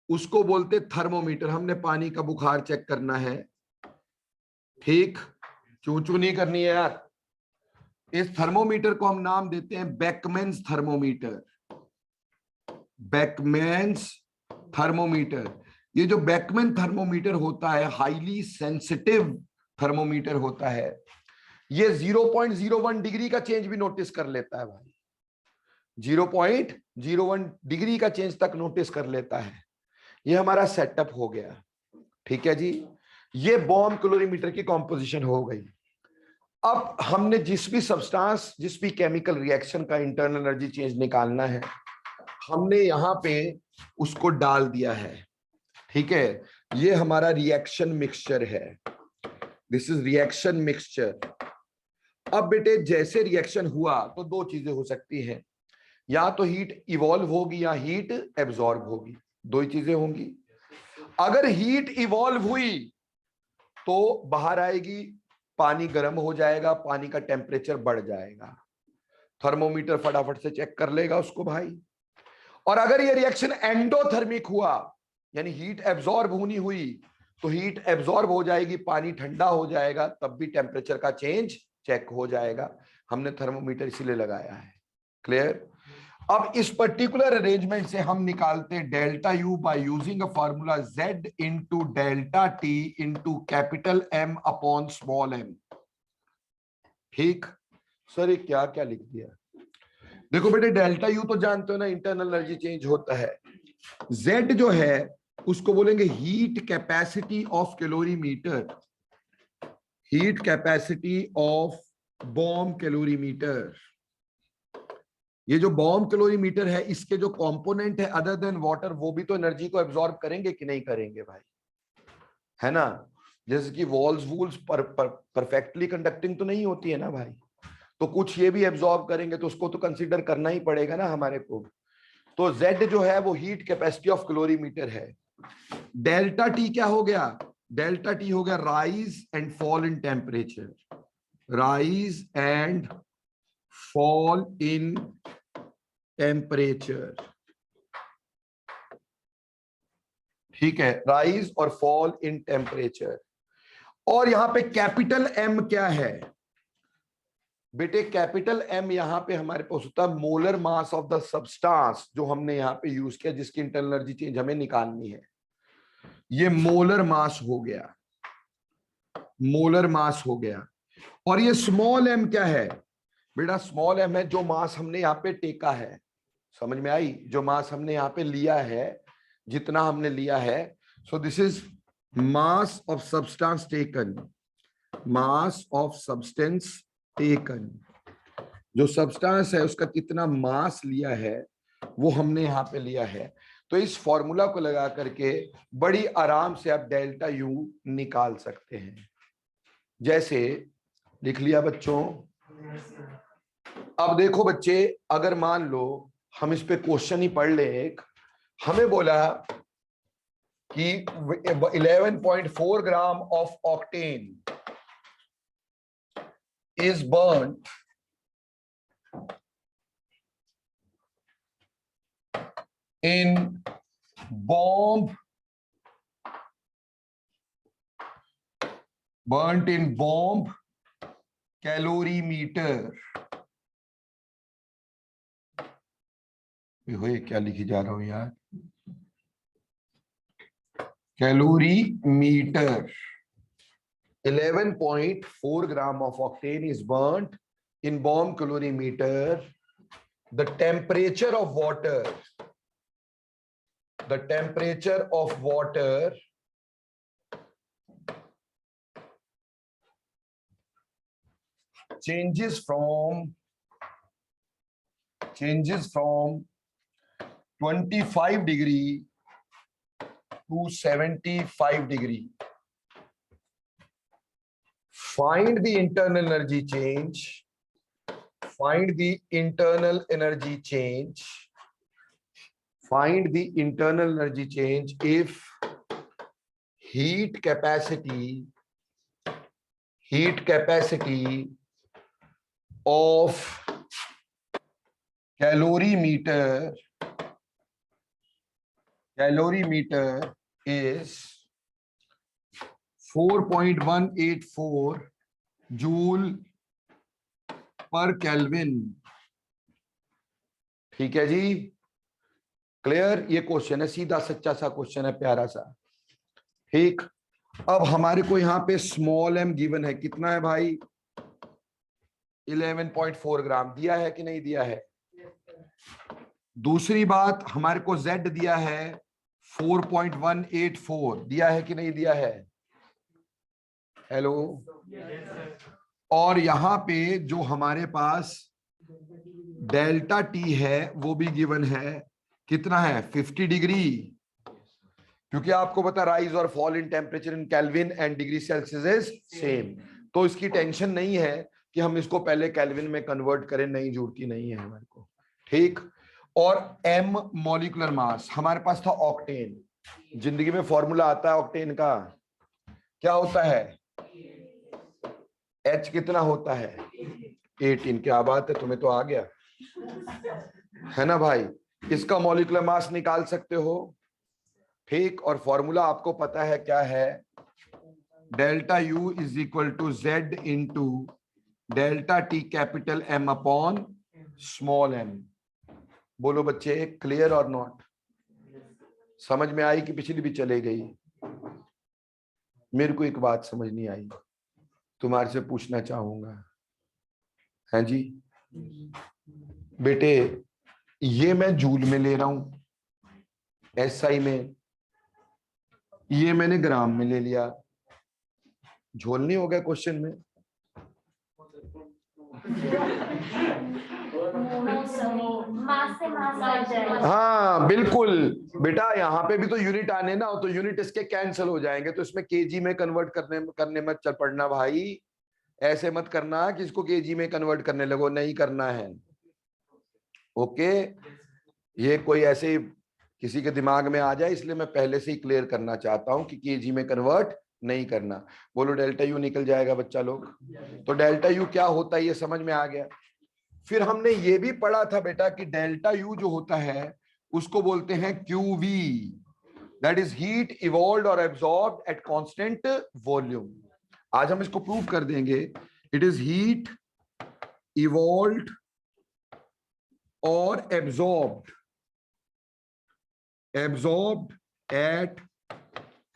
उसको बोलते थर्मोमीटर। हमने पानी का बुखार चेक करना है। ठीक, चू चू नहीं करनी है यार। इस थर्मोमीटर को हम नाम देते हैं बेकमैन्स थर्मोमीटर। बेकमैन्स थर्मोमीटर। ये जो बेकमैन थर्मोमीटर होता है हाईली सेंसिटिव थर्मोमीटर होता है, ये 0.01 डिग्री का चेंज भी नोटिस कर लेता है भाई, 0.01 डिग्री का चेंज तक नोटिस कर लेता है। ये हमारा सेटअप हो गया। ठीक है जी, ये बॉम्ब कैलोरीमीटर की कॉम्पोजिशन हो गई। अब हमने जिस भी सब्सटेंस, जिस भी केमिकल रिएक्शन का इंटरनल एनर्जी चेंज निकालना है, हमने यहां पे उसको डाल दिया है। ठीक है, ये हमारा रिएक्शन मिक्सचर है, दिस इज रिएक्शन मिक्सचर। अब बेटे जैसे रिएक्शन हुआ तो दो चीजें हो सकती हैं, या तो हीट इवॉल्व होगी या हीट एब्जॉर्ब होगी, दो ही चीजें होंगी। अगर हीट इवॉल्व हुई तो बाहर आएगी, पानी गर्म हो जाएगा, पानी का टेम्परेचर बढ़ जाएगा, थर्मोमीटर फटाफट से चेक कर लेगा उसको भाई। और अगर ये रिएक्शन एंडोथर्मिक हुआ, यानी हीट एब्जॉर्ब होनी हुई, तो हीट एब्जॉर्ब हो जाएगी, पानी ठंडा हो जाएगा, तब भी टेम्परेचर का चेंज चेक हो जाएगा। हमने थर्मोमीटर इसीलिए लगाया है। क्लियर? अब इस पर्टिकुलर अरेंजमेंट से हम निकालते हैं delta U by using a formula Z into delta T into capital M upon small m। ठीक सर, ये क्या क्या लिख दिया? देखो बेटे डेल्टा यू तो जानते हो ना, इंटरनल एनर्जी चेंज होता है। Z जो है उसको बोलेंगे heat capacity of calorimeter, heat capacity of bomb calorimeter. ये जो बॉम्ब कैलोरीमीटर है, इसके जो कंपोनेंट है अदर देन वाटर, वो भी तो एनर्जी को एब्जॉर्ब करेंगे कि नहीं करेंगे भाई, है ना? जैसे कि वॉल्स वूल्स परफेक्टली कंडक्टिंग तो नहीं होती है ना भाई, तो कुछ ये भी एब्जॉर्ब करेंगे, तो उसको तो कंसीडर करना ही पड़ेगा ना हमारे को। तो Z जो है वो हीट कैपेसिटी ऑफ कैलोरीमीटर है। डेल्टा T क्या हो गया? डेल्टा T हो गया rise and fall in temperature, rise and fall in temperature. ठीक है, राइज और फॉल इन टेम्परेचर। और यहां पे कैपिटल M क्या है बेटे? कैपिटल M यहां पे हमारे पास होता है molar mass of the substance, जो हमने यहां पे यूज किया, जिसकी इंटरनल एनर्जी चेंज हमें निकालनी है। ये मोलर मास हो गया, मोलर मास हो गया। और ये स्मॉल m क्या है बेटा? स्मॉल m है जो मास हमने यहाँ पे टेका है। समझ में आई? जो मास हमने यहाँ पे लिया है, जितना हमने लिया है, so this is mass of substance taken, mass of substance taken. जो सब्सटेंस है उसका कितना मास लिया है वो हमने यहाँ पे लिया है। तो इस फॉर्मूला को लगा करके बड़ी आराम से आप डेल्टा यू निकाल सकते हैं। जैसे लिख लिया बच्चों? अब देखो बच्चे, अगर मान लो हम इस पे क्वेश्चन ही पढ़ ले, एक हमें बोला कि 11.4 gram of octane is burnt in bomb calorimeter. ये क्या लिखी जा रहा हूं यार, calorimeter. 11.4 gram of octane is burnt in bomb calorimeter. The temperature of water changes from 25 degree to 75 degree. Find the internal energy change. Find the internal energy change if heat capacity of calorimeter is 4.184 joule पर kelvin. ठीक है जी, clear. ये question है, सीधा सच्चा सा question है, प्यारा सा. ठीक, अब हमारे को यहाँ पे स्मॉल m गिवन है. कितना है भाई? 11.4 ग्राम. दिया है कि नहीं दिया है? दूसरी बात, हमारे को z दिया है 4.184. दिया है कि नहीं दिया है? हेलो. और यहाँ पे जो हमारे पास डेल्टा टी है वो भी गिवन है. कितना है? 50 डिग्री. क्योंकि आपको पता राइज और fall in temperature in kelvin and degree Celsius is same. तो इसकी टेंशन नहीं है कि हम इसको पहले केल्विन में कन्वर्ट करें, नहीं, जुड़ती नहीं है हमारे को. ठीक. और m मॉलिक्यूलर मास हमारे पास था ऑक्टेन. जिंदगी में फॉर्मूला आता है ऑक्टेन का, क्या होता है? H कितना होता है? 18. क्या बात है, तुम्हें तो आ गया है ना भाई. इसका मॉलिक्यूलर मास निकाल सकते हो. ठीक. और फॉर्मूला आपको पता है क्या है? Delta U is equal to Z into delta T capital M upon small m. बोलो बच्चे, क्लियर और नॉट? समझ में आई कि पिछली भी चले गई? मेरे को एक बात समझ नहीं आई, तुम्हारे से पूछना चाहूंगा. हैं जी बेटे, ये मैं जूल में ले रहा हूं, SI में. ये मैंने ग्राम में ले लिया. झोल नहीं हो गया क्वेश्चन में? हाँ बिल्कुल बेटा, यहाँ पे भी तो यूनिट आने ना, तो यूनिट इसके कैंसिल हो जाएंगे, तो इसमें केजी में कन्वर्ट करने मत चल पड़ना भाई. ऐसे मत करना कि इसको केजी में कन्वर्ट करने लगो, नहीं करना है. ओके. ये कोई ऐसे किसी के दिमाग में आ जाए, इसलिए मैं पहले से ही क्लियर करना चाहता हूं कि केजी में कन्वर्ट नहीं करना. बोलो डेल्टा यू निकल जाएगा बच्चा लोग. तो डेल्टा यू क्या होता है ये समझ में आ गया. फिर हमने ये भी पढ़ा था बेटा कि डेल्टा यू जो होता है उसको बोलते हैं QV, that is heat evolved और एब्जॉर्ब्ड एट कांस्टेंट वॉल्यूम. आज हम इसको प्रूव कर देंगे. इट इज हीट इवॉल्व्ड और एब्जॉर्ब्ड एट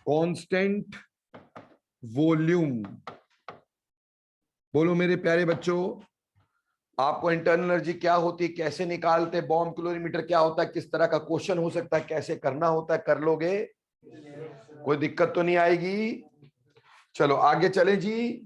कांस्टेंट वॉल्यूम. बोलो मेरे प्यारे बच्चों, आपको इंटरनल एनर्जी क्या होती है, कैसे निकालते, बॉम्ब कैलोरीमीटर क्या होता है, किस तरह का क्वेश्चन हो सकता है, कैसे करना होता है, कर लोगे? कोई दिक्कत तो नहीं आएगी? चलो आगे चले जी.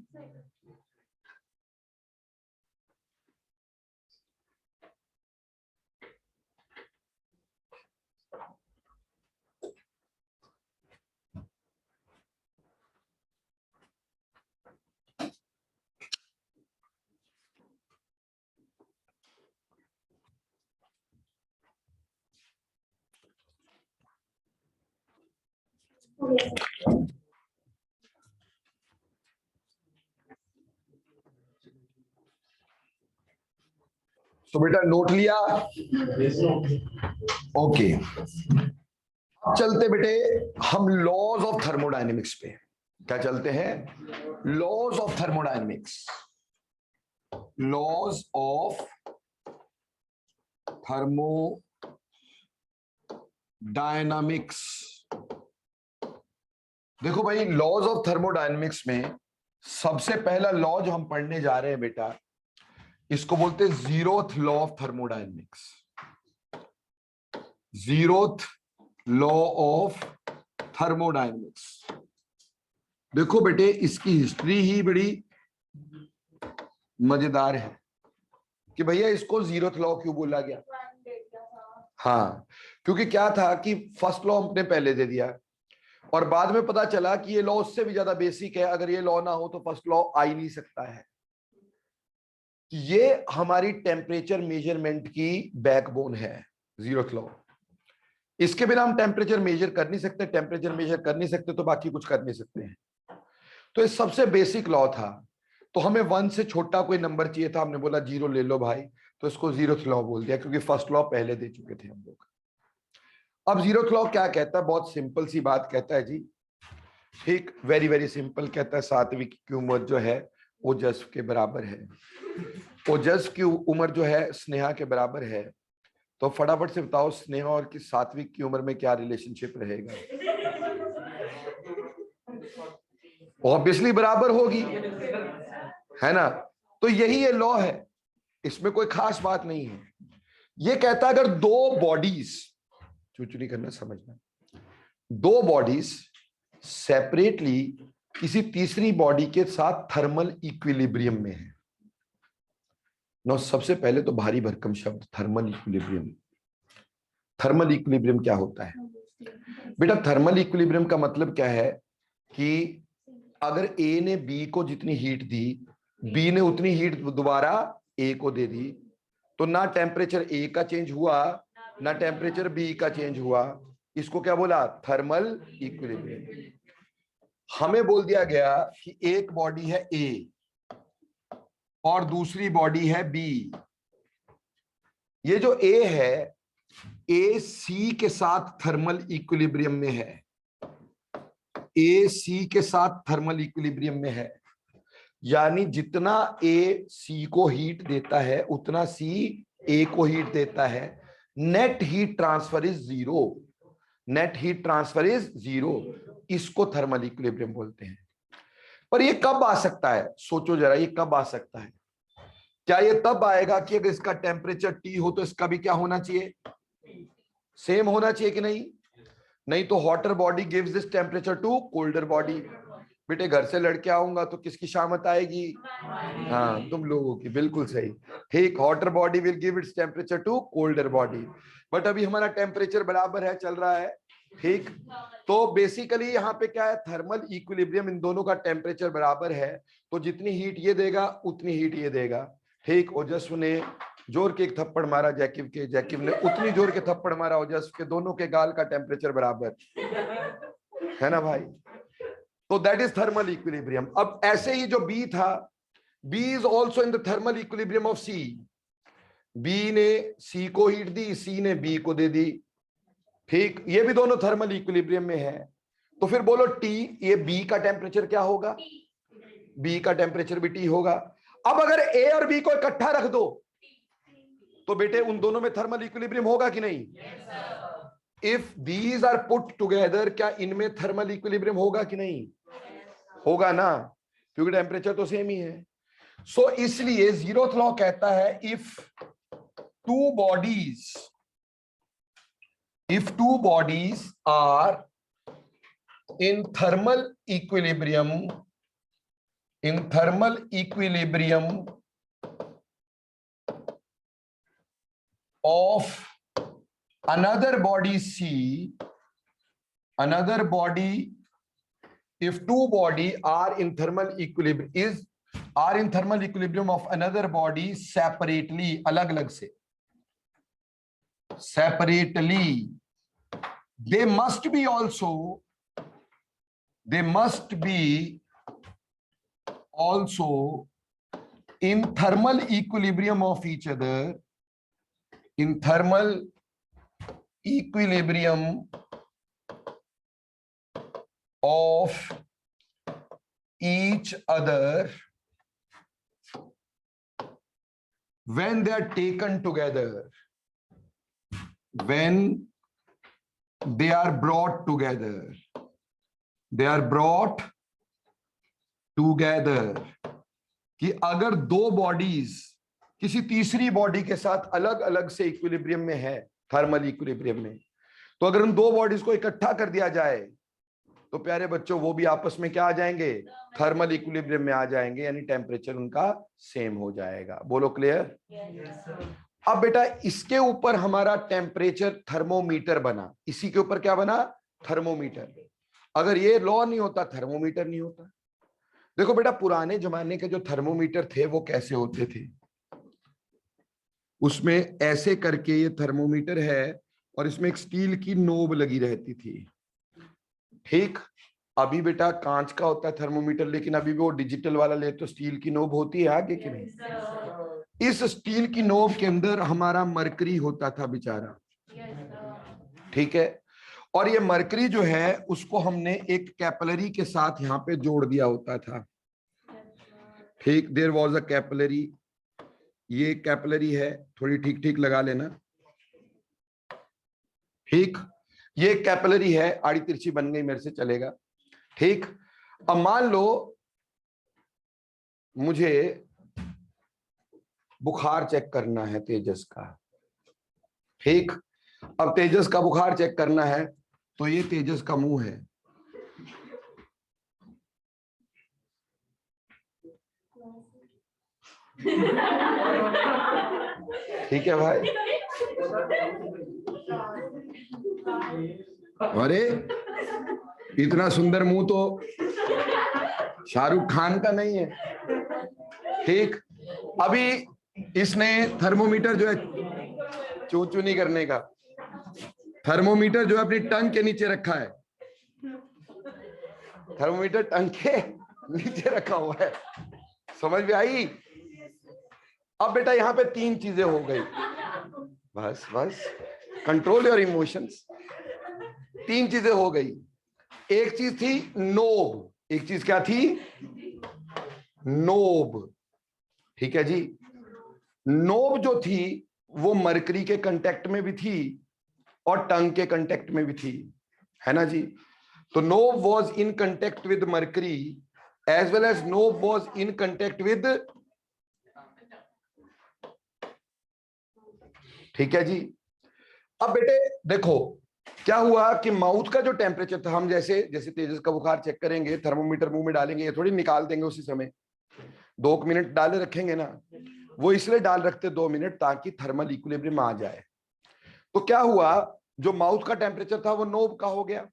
तो बेटा नोट लिया? ओके, अब चलते बेटे हम लॉज ऑफ थर्मोडायनेमिक्स पे। क्या चलते हैं? Laws of thermodynamics. Laws of thermodynamics. देखो भाई, लॉज ऑफ थर्मोडायनेमिक्स में सबसे पहला लॉ जो हम पढ़ने जा रहे हैं बेटा, इसको बोलते हैं zeroth law of thermodynamics. Zeroth law of thermodynamics. देखो बेटे, इसकी हिस्ट्री ही बड़ी मजेदार है कि भैया इसको जीरोथ लॉ क्यों बोला गया। हाँ, क्योंकि क्या था कि फर्स्ट लॉ हमने पहले दे दिया और बाद में पता चला कि ये लॉ उससे भी ज्यादा बेसिक है, अगर ये लॉ ना हो तो फर्स्ट लॉ आ ही नहीं सकता है। ये हमारी टेम्परेचर मेजरमेंट की बैकबोन है, जीरोथ लॉ। इसके बिना हम टेम्परेचर मेजर कर नहीं सकते, टेम्परेचर मेजर कर नहीं सकते तो बाकी कुछ कर नहीं सकते हैं। तो ये सबसे बेसिक लॉ था। तो हमें 1 से छोटा कोई नंबर चाहिए था, हमने बोला 0 ले लो भाई, तो इसको जीरोथ लॉ बोल दिया, क्योंकि फर्स्ट लॉ पहले दे चुके थे हम लोग। अब जीरोथ लॉ क्या कहता है? बहुत सिंपल सी बात कहता है जी, ठीक, वेरी वेरी सिंपल। कहता है सात्विक की उम्र जो है वो जज्ब के बराबर है, वो जज्ब की उम्र जो है स्नेहा के बराबर है। तो फटाफट से बताओ, स्नेहा और की सात्विक की उम्र में क्या रिलेशनशिप रहेगा? ऑब्वियसली बराबर होगी, है ना? तो यही ये लॉ है, इसमें कोई खास बात नहीं है। ये कहता है अगर दो बॉडीज, चूचू करना, समझना, दो बॉडीज सेपरेटली किसी तीसरी बॉडी के साथ थर्मल इक्विलिब्रियम में है। नो, सबसे पहले तो भारी भरकम शब्द थर्मल इक्विलिब्रियम। थर्मल इक्विलिब्रियम क्या होता है बेटा? थर्मल इक्विलिब्रियम का मतलब क्या है कि अगर ए ने बी को जितनी हीट दी, बी ने उतनी हीट दोबारा ए को दे दी, तो ना टेम्परेचर ए का चेंज हुआ ना टेम्परेचर बी का चेंज हुआ। इसको क्या बोला? Thermal equilibrium. हमें बोल दिया गया कि एक बॉडी है ए और दूसरी बॉडी है बी। ये जो ए है, ए सी के साथ थर्मल इक्विलिब्रियम में है। ए सी के साथ थर्मल इक्विलिब्रियम में है, यानी जितना ए सी को हीट देता है उतना सी ए को हीट देता है। Net heat transfer is zero. Net heat transfer is zero. इसको थर्मल इक्विलिब्रियम बोलते हैं। पर ये कब आ सकता है? सोचो जरा, ये कब आ सकता है? क्या ये तब आएगा कि अगर इसका टेम्परेचर टी हो तो इसका भी क्या होना चाहिए? सेम होना चाहिए कि नहीं? नहीं तो hotter body gives this temperature to colder body. बेटे घर से लड़के आऊंगा तो किसकी शामत आएगी? हाँ, तुम लोगों की, बिल्कुल सही। ठीक, hotter body will give its temperature to colder body. But अभी हमारा टेम्परेचर बराबर है, चल रहा है, ठीक। तो बेसिकली यहाँ पे क्या है? थर्मल इक्विलिब्रियम, इन दोनों का टेम्परेचर बराबर है, तो जितनी हीट ये देगा उतनी हीट ये देगा, ठीक। ओजस्व ने जोर के एक थप्पड़ मारा जैकिव के, जैकिव ने उतनी जोर के थप्पड़ मारा ओजस्व के, दोनों के गाल का टेम्परेचर बराबर है ना भाई? तो दैट इज थर्मल इक्विलिब्रियम। अब ऐसे ही जो बी था, B is also in the thermal equilibrium of C. B ने सी को हीट दी, सी ने बी को दे दी, ठीक। ये भी दोनों थर्मल इक्विलिब्रियम में है। तो फिर बोलो टी, ये बी का टेम्परेचर क्या होगा? बी का टेम्परेचर भी टी होगा। अब अगर ए और बी को इकट्ठा रख दो तो बेटे उन दोनों में थर्मल इक्विलिब्रियम होगा कि नहीं? If these are put together, क्या इनमें थर्मल इक्विलिब्रियम होगा कि नहीं? होगा ना, क्योंकि टेम्परेचर तो सेम ही है। सो इसलिए जीरोथ लॉ कहता है if two bodies are in thermal equilibrium of another body C, if two body are in thermal equilibrium of another body separately, अलग-अलग से, separately, they must be also in thermal equilibrium of each other in thermal equilibrium of each other when they are taken together, when they are brought together, they are brought together, कि अगर दो bodies किसी तीसरी body के साथ अलग अलग से इक्विलिब्रियम में है, थर्मल इक्विलिब्रियम में, तो अगर उन दो बॉडीज को इकट्ठा कर दिया जाए तो प्यारे बच्चों वो भी आपस में क्या आ जाएंगे, थर्मल इक्विलिब्रियम में आ जाएंगे, यानी टेम्परेचर उनका सेम हो जाएगा। बोलो क्लियर? अब बेटा इसके ऊपर हमारा टेम्परेचर थर्मोमीटर बना, इसी के ऊपर क्या बना, थर्मोमीटर। अगर ये लॉ नहीं होता थर्मोमीटर नहीं होता। देखो बेटा पुराने जमाने के जो थर्मोमीटर थे वो कैसे होते थे, उसमें ऐसे करके ये थर्मोमीटर है और इसमें एक स्टील की नोब लगी रहती थी, ठीक। अभी बेटा कांच का होता है थर्मोमीटर, लेकिन अभी भी वो डिजिटल वाला ले तो स्टील की नोब होती है आगे कि नहीं। इस स्टील की नोब के अंदर हमारा मरकरी होता था बेचारा, ठीक है। और ये मरकरी जो है उसको हमने एक कैपिलरी के साथ यहाँ पे जोड़ दिया होता था, ठीक। देयर वाज अ कैपिलरी, ये कैपिलरी है, थोड़ी ठीक ठीक लगा लेना, ठीक। ये कैपिलरी है, आड़ी तिरछी बन गई मेरे से चलेगा, ठीक। अब मान लो मुझे बुखार चेक करना है तेजस का, ठीक। अब तेजस का बुखार चेक करना है तो ये तेजस का मुंह है, ठीक है भाई। अरे इतना सुंदर मुंह तो शाहरुख खान का नहीं है, ठीक। अभी इसने थर्मोमीटर जो है, चू चू नहीं करने का, थर्मोमीटर जो है अपनी टंग के नीचे रखा है, थर्मोमीटर टंग के नीचे रखा हुआ है, समझ में आई? अब बेटा यहाँ पे तीन चीजें हो गई, बस बस कंट्रोल योर इमोशंस। तीन चीजें हो गई, एक चीज थी नोब, एक चीज क्या थी, नोब, ठीक है जी। नोब जो थी वो मरकरी के कांटेक्ट में भी थी और टंग के कांटेक्ट में भी थी, है ना जी। तो knob was in contact with mercury as well as knob was in contact with, ठीक है जी। अब बेटे देखो क्या हुआ कि माउथ का जो टेम्परेचर था, हम जैसे जैसे तेजस का बुखार चेक करेंगे थर्मोमीटर मुंह में डालेंगे, ये थोड़ी निकाल देंगे उसी समय, 2 मिनट डाले रखेंगे ना, वो इसलिए डाल रखते 2 मिनट ताकि थर्मल इक्विलिब्रियम आ जाए। तो क्या हुआ, जो माउथ का टेम्परेचर था वो नोब का हो गया,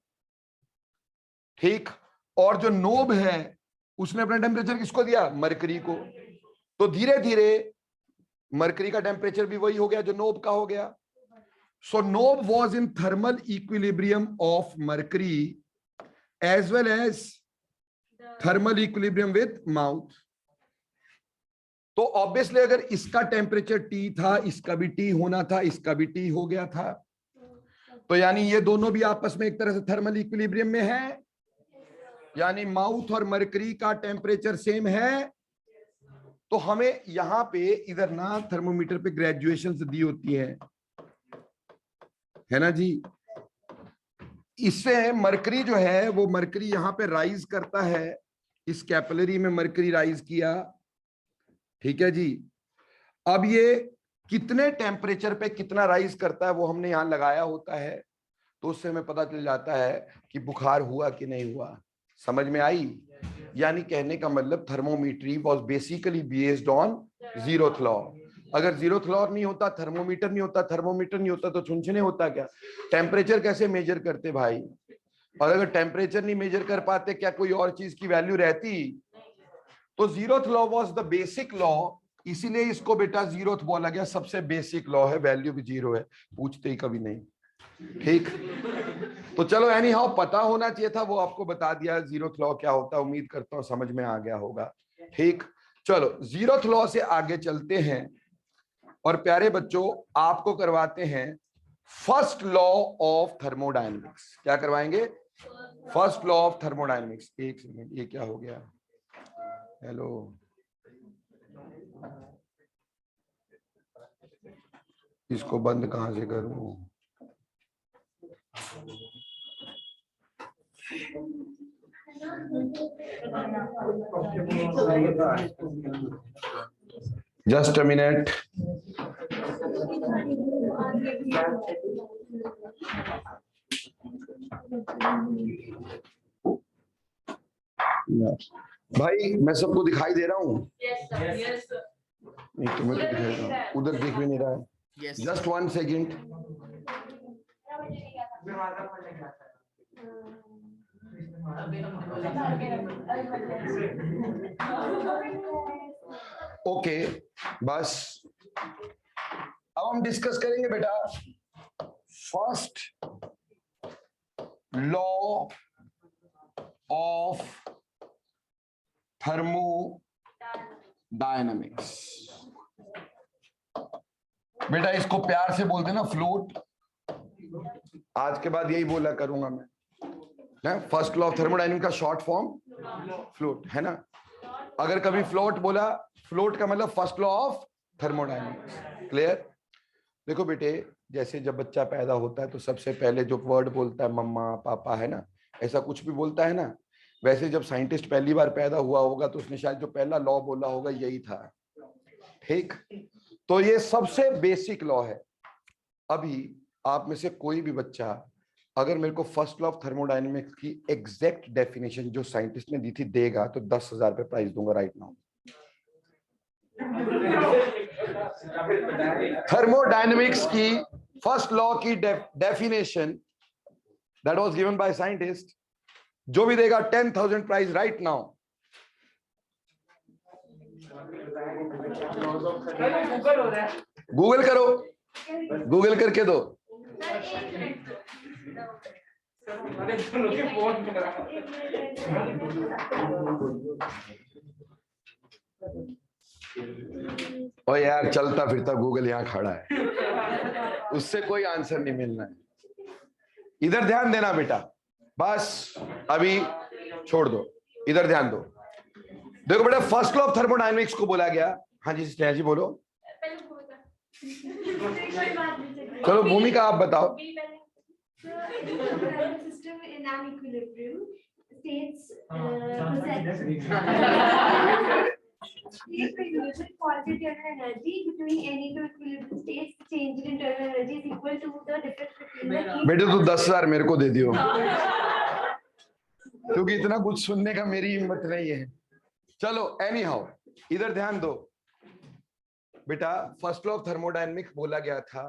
ठीक। और जो नोब है उसने अपना टेम्परेचर किसको दिया, मरकरी को, तो धीरे धीरे मरकरी का टेम्परेचर भी वही हो गया जो नोब का हो गया। So knob was in thermal equilibrium of mercury as well as thermal equilibrium with mouth. तो ऑब्वियसली अगर इसका टेम्परेचर T था, इसका भी T होना था, इसका भी T हो गया था, तो यानी ये दोनों भी आपस में एक तरह से थर्मल इक्विलिब्रियम में है, यानी माउथ और मरकरी का टेम्परेचर सेम है। तो हमें यहां पे इधर ना थर्मोमीटर पे ग्रेजुएशन दी होती है ना जी। इससे मरकरी जो है वो मरकरी यहां पे राइज करता है, इस कैपिलरी में मरकरी राइज किया, ठीक है जी। अब ये कितने टेम्परेचर पे कितना राइज करता है वो हमने यहां लगाया होता है, तो उससे हमें पता चल जाता है कि बुखार हुआ कि नहीं हुआ। समझ में आई? यानी कहने का मतलब thermometry was basically based on zeroth law. अगर जीरोथ लॉ नहीं होता, थर्मोमीटर नहीं होता, थर्मोमीटर नहीं होता तो छुनछुने होता क्या? टेम्परेचर कैसे मेजर करते भाई? और अगर टेम्परेचर नहीं मेजर कर पाते क्या कोई और चीज की वैल्यू रहती? तो zeroth law was the basic law, इसीलिए इसको बेटा जीरोथ बोला गया, सबसे बेसिक लॉ है, वैल्यू भी जीरो है, पूछते ही कभी नहीं, ठीक। तो चलो एनी हाउ पता होना चाहिए था, वो आपको बता दिया जीरोथ लॉ क्या होता है, उम्मीद करता हूं समझ में आ गया होगा, ठीक। चलो जीरोथ लॉ से आगे चलते हैं। और प्यारे बच्चों आपको करवाते हैं फर्स्ट लॉ ऑफ थर्मोडायनेमिक्स। क्या करवाएंगे? First law of thermodynamics. एक सेकंड, ये क्या हो गया? हेलो, इसको बंद कहां से करूं? Just a minute. भाई मैं सबको दिखाई दे रहा हूँ? नहीं तुम्हें तो दिखाई दे रहा हूँ, उधर दिख भी नहीं रहा है। Just 1 second. ओके बस अब हम डिस्कस करेंगे बेटा फर्स्ट लॉ ऑफ थर्मोडायनामिक्स। बेटा इसको प्यार से बोलते ना फ्लोट। आज के बाद यही बोला करूंगा मैं। फर्स्ट लॉ ऑफ थर्मोडायनामिक्स का शॉर्ट फॉर्म फ्लोट है ना। अगर कभी फ्लोट बोला, फ्लोट का मतलब first law of thermodynamics. Clear? देखो बेटे, जैसे जब बच्चा पैदा होता है तो सबसे पहले जो वर्ड बोलता है मम्मा पापा, है ना, ऐसा कुछ भी बोलता है ना। वैसे जब साइंटिस्ट पहली बार पैदा हुआ होगा तो उसने शायद जो पहला लॉ बोला होगा यही था। ठीक, तो ये सबसे बेसिक लॉ है। अभी आप में से कोई भी बच्चा अगर मेरे को फर्स्ट लॉ ऑफ थर्मोडायनेमिक्स की एग्जैक्ट डेफिनेशन जो साइंटिस्ट ने दी थी देगा तो 10,000 रुपए प्राइस दूंगा राइट नाउ। थर्मोडायनेमिक्स की फर्स्ट लॉ की definition that was given by scientist, जो भी देगा 10,000 प्राइस राइट नाउ। गूगल करो, गूगल करके दो। ओ यार चलता फिरता गूगल यहाँ खड़ा है, उससे कोई आंसर नहीं मिलना है। इधर ध्यान देना बेटा, बस अभी छोड़ दो, इधर ध्यान दो। देखो बेटा फर्स्ट लॉ ऑफ थर्मोडायनेमिक्स को बोला गया। हाँ जी स्नेहा जी बोलो। चलो भूमिका आप बताओ। System in an equilibrium states quantity of energy between any two equilibrium states. Change in internal energy is equal to the difference between the. बेटे तू 10,000 मेरे को दे दियो, क्योंकि इतना कुछ सुनने का मेरी हिम्मत नहीं है। चलो एनी हाउ इधर ध्यान दो बेटा। फर्स्ट लॉ ऑफ थर्मोडायनेमिक्स बोला गया था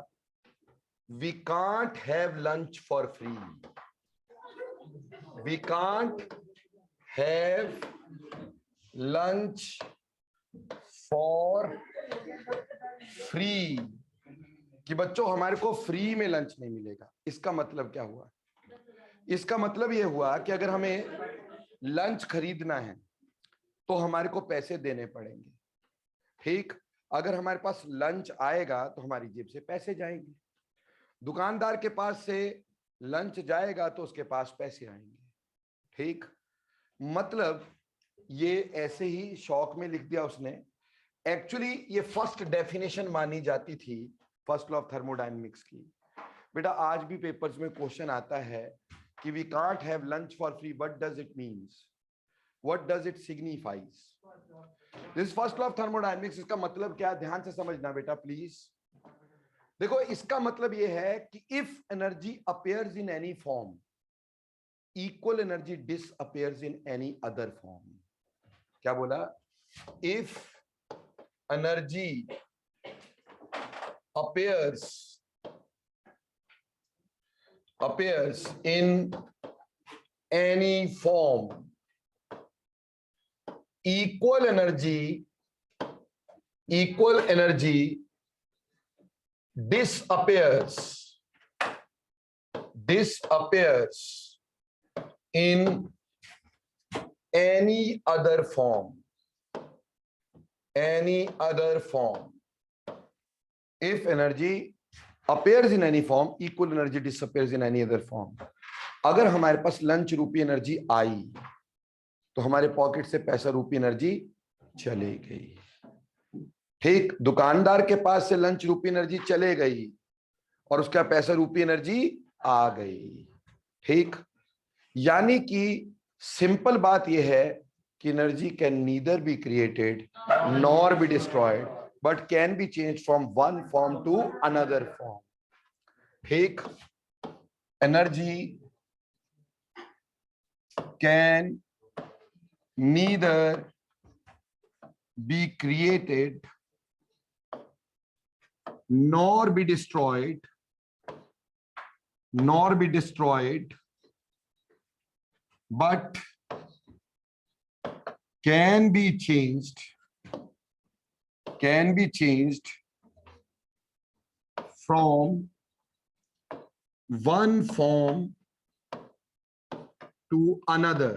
we can't have lunch for free. We can't have lunch for free. कि बच्चों हमारे को फ्री में लंच नहीं मिलेगा। इसका मतलब क्या हुआ? इसका मतलब यह हुआ कि अगर हमें लंच खरीदना है तो हमारे को पैसे देने पड़ेंगे। ठीक, अगर हमारे पास लंच आएगा तो हमारी जेब से पैसे जाएंगे। दुकानदार के पास से लंच जाएगा तो उसके पास पैसे आएंगे। ठीक, मतलब ये ऐसे ही शौक में लिख दिया उसने। एक्चुअली ये फर्स्ट डेफिनेशन मानी जाती थी फर्स्ट लॉ ऑफ थर्मोडायनेमिक्स की। बेटा आज भी पेपर्स में क्वेश्चन आता है कि we can't have lunch for free, what does it means, what does it signifies? This first law of thermodynamics, इसका मतलब क्या? ध्यान से समझना बेटा प्लीज। देखो इसका मतलब यह है कि if energy appears in any form, equal energy disappears in any other form. क्या बोला? If energy appears in any form, equal energy disappears in any other form, if energy appears in any form, equal energy disappears in any other form. अगर हमारे पास lunch रूपी energy आई तो हमारे pocket से पैसा रूपी एनर्जी चली गई। ठीक, दुकानदार के पास से लंच रूपी एनर्जी चले गई और उसका पैसा रूपी एनर्जी आ गई। ठीक, यानी कि सिंपल बात यह है कि energy can neither be created nor be destroyed but can be change from one form to another form. ठीक, energy can neither be created nor be destroyed but can be changed from one form to another.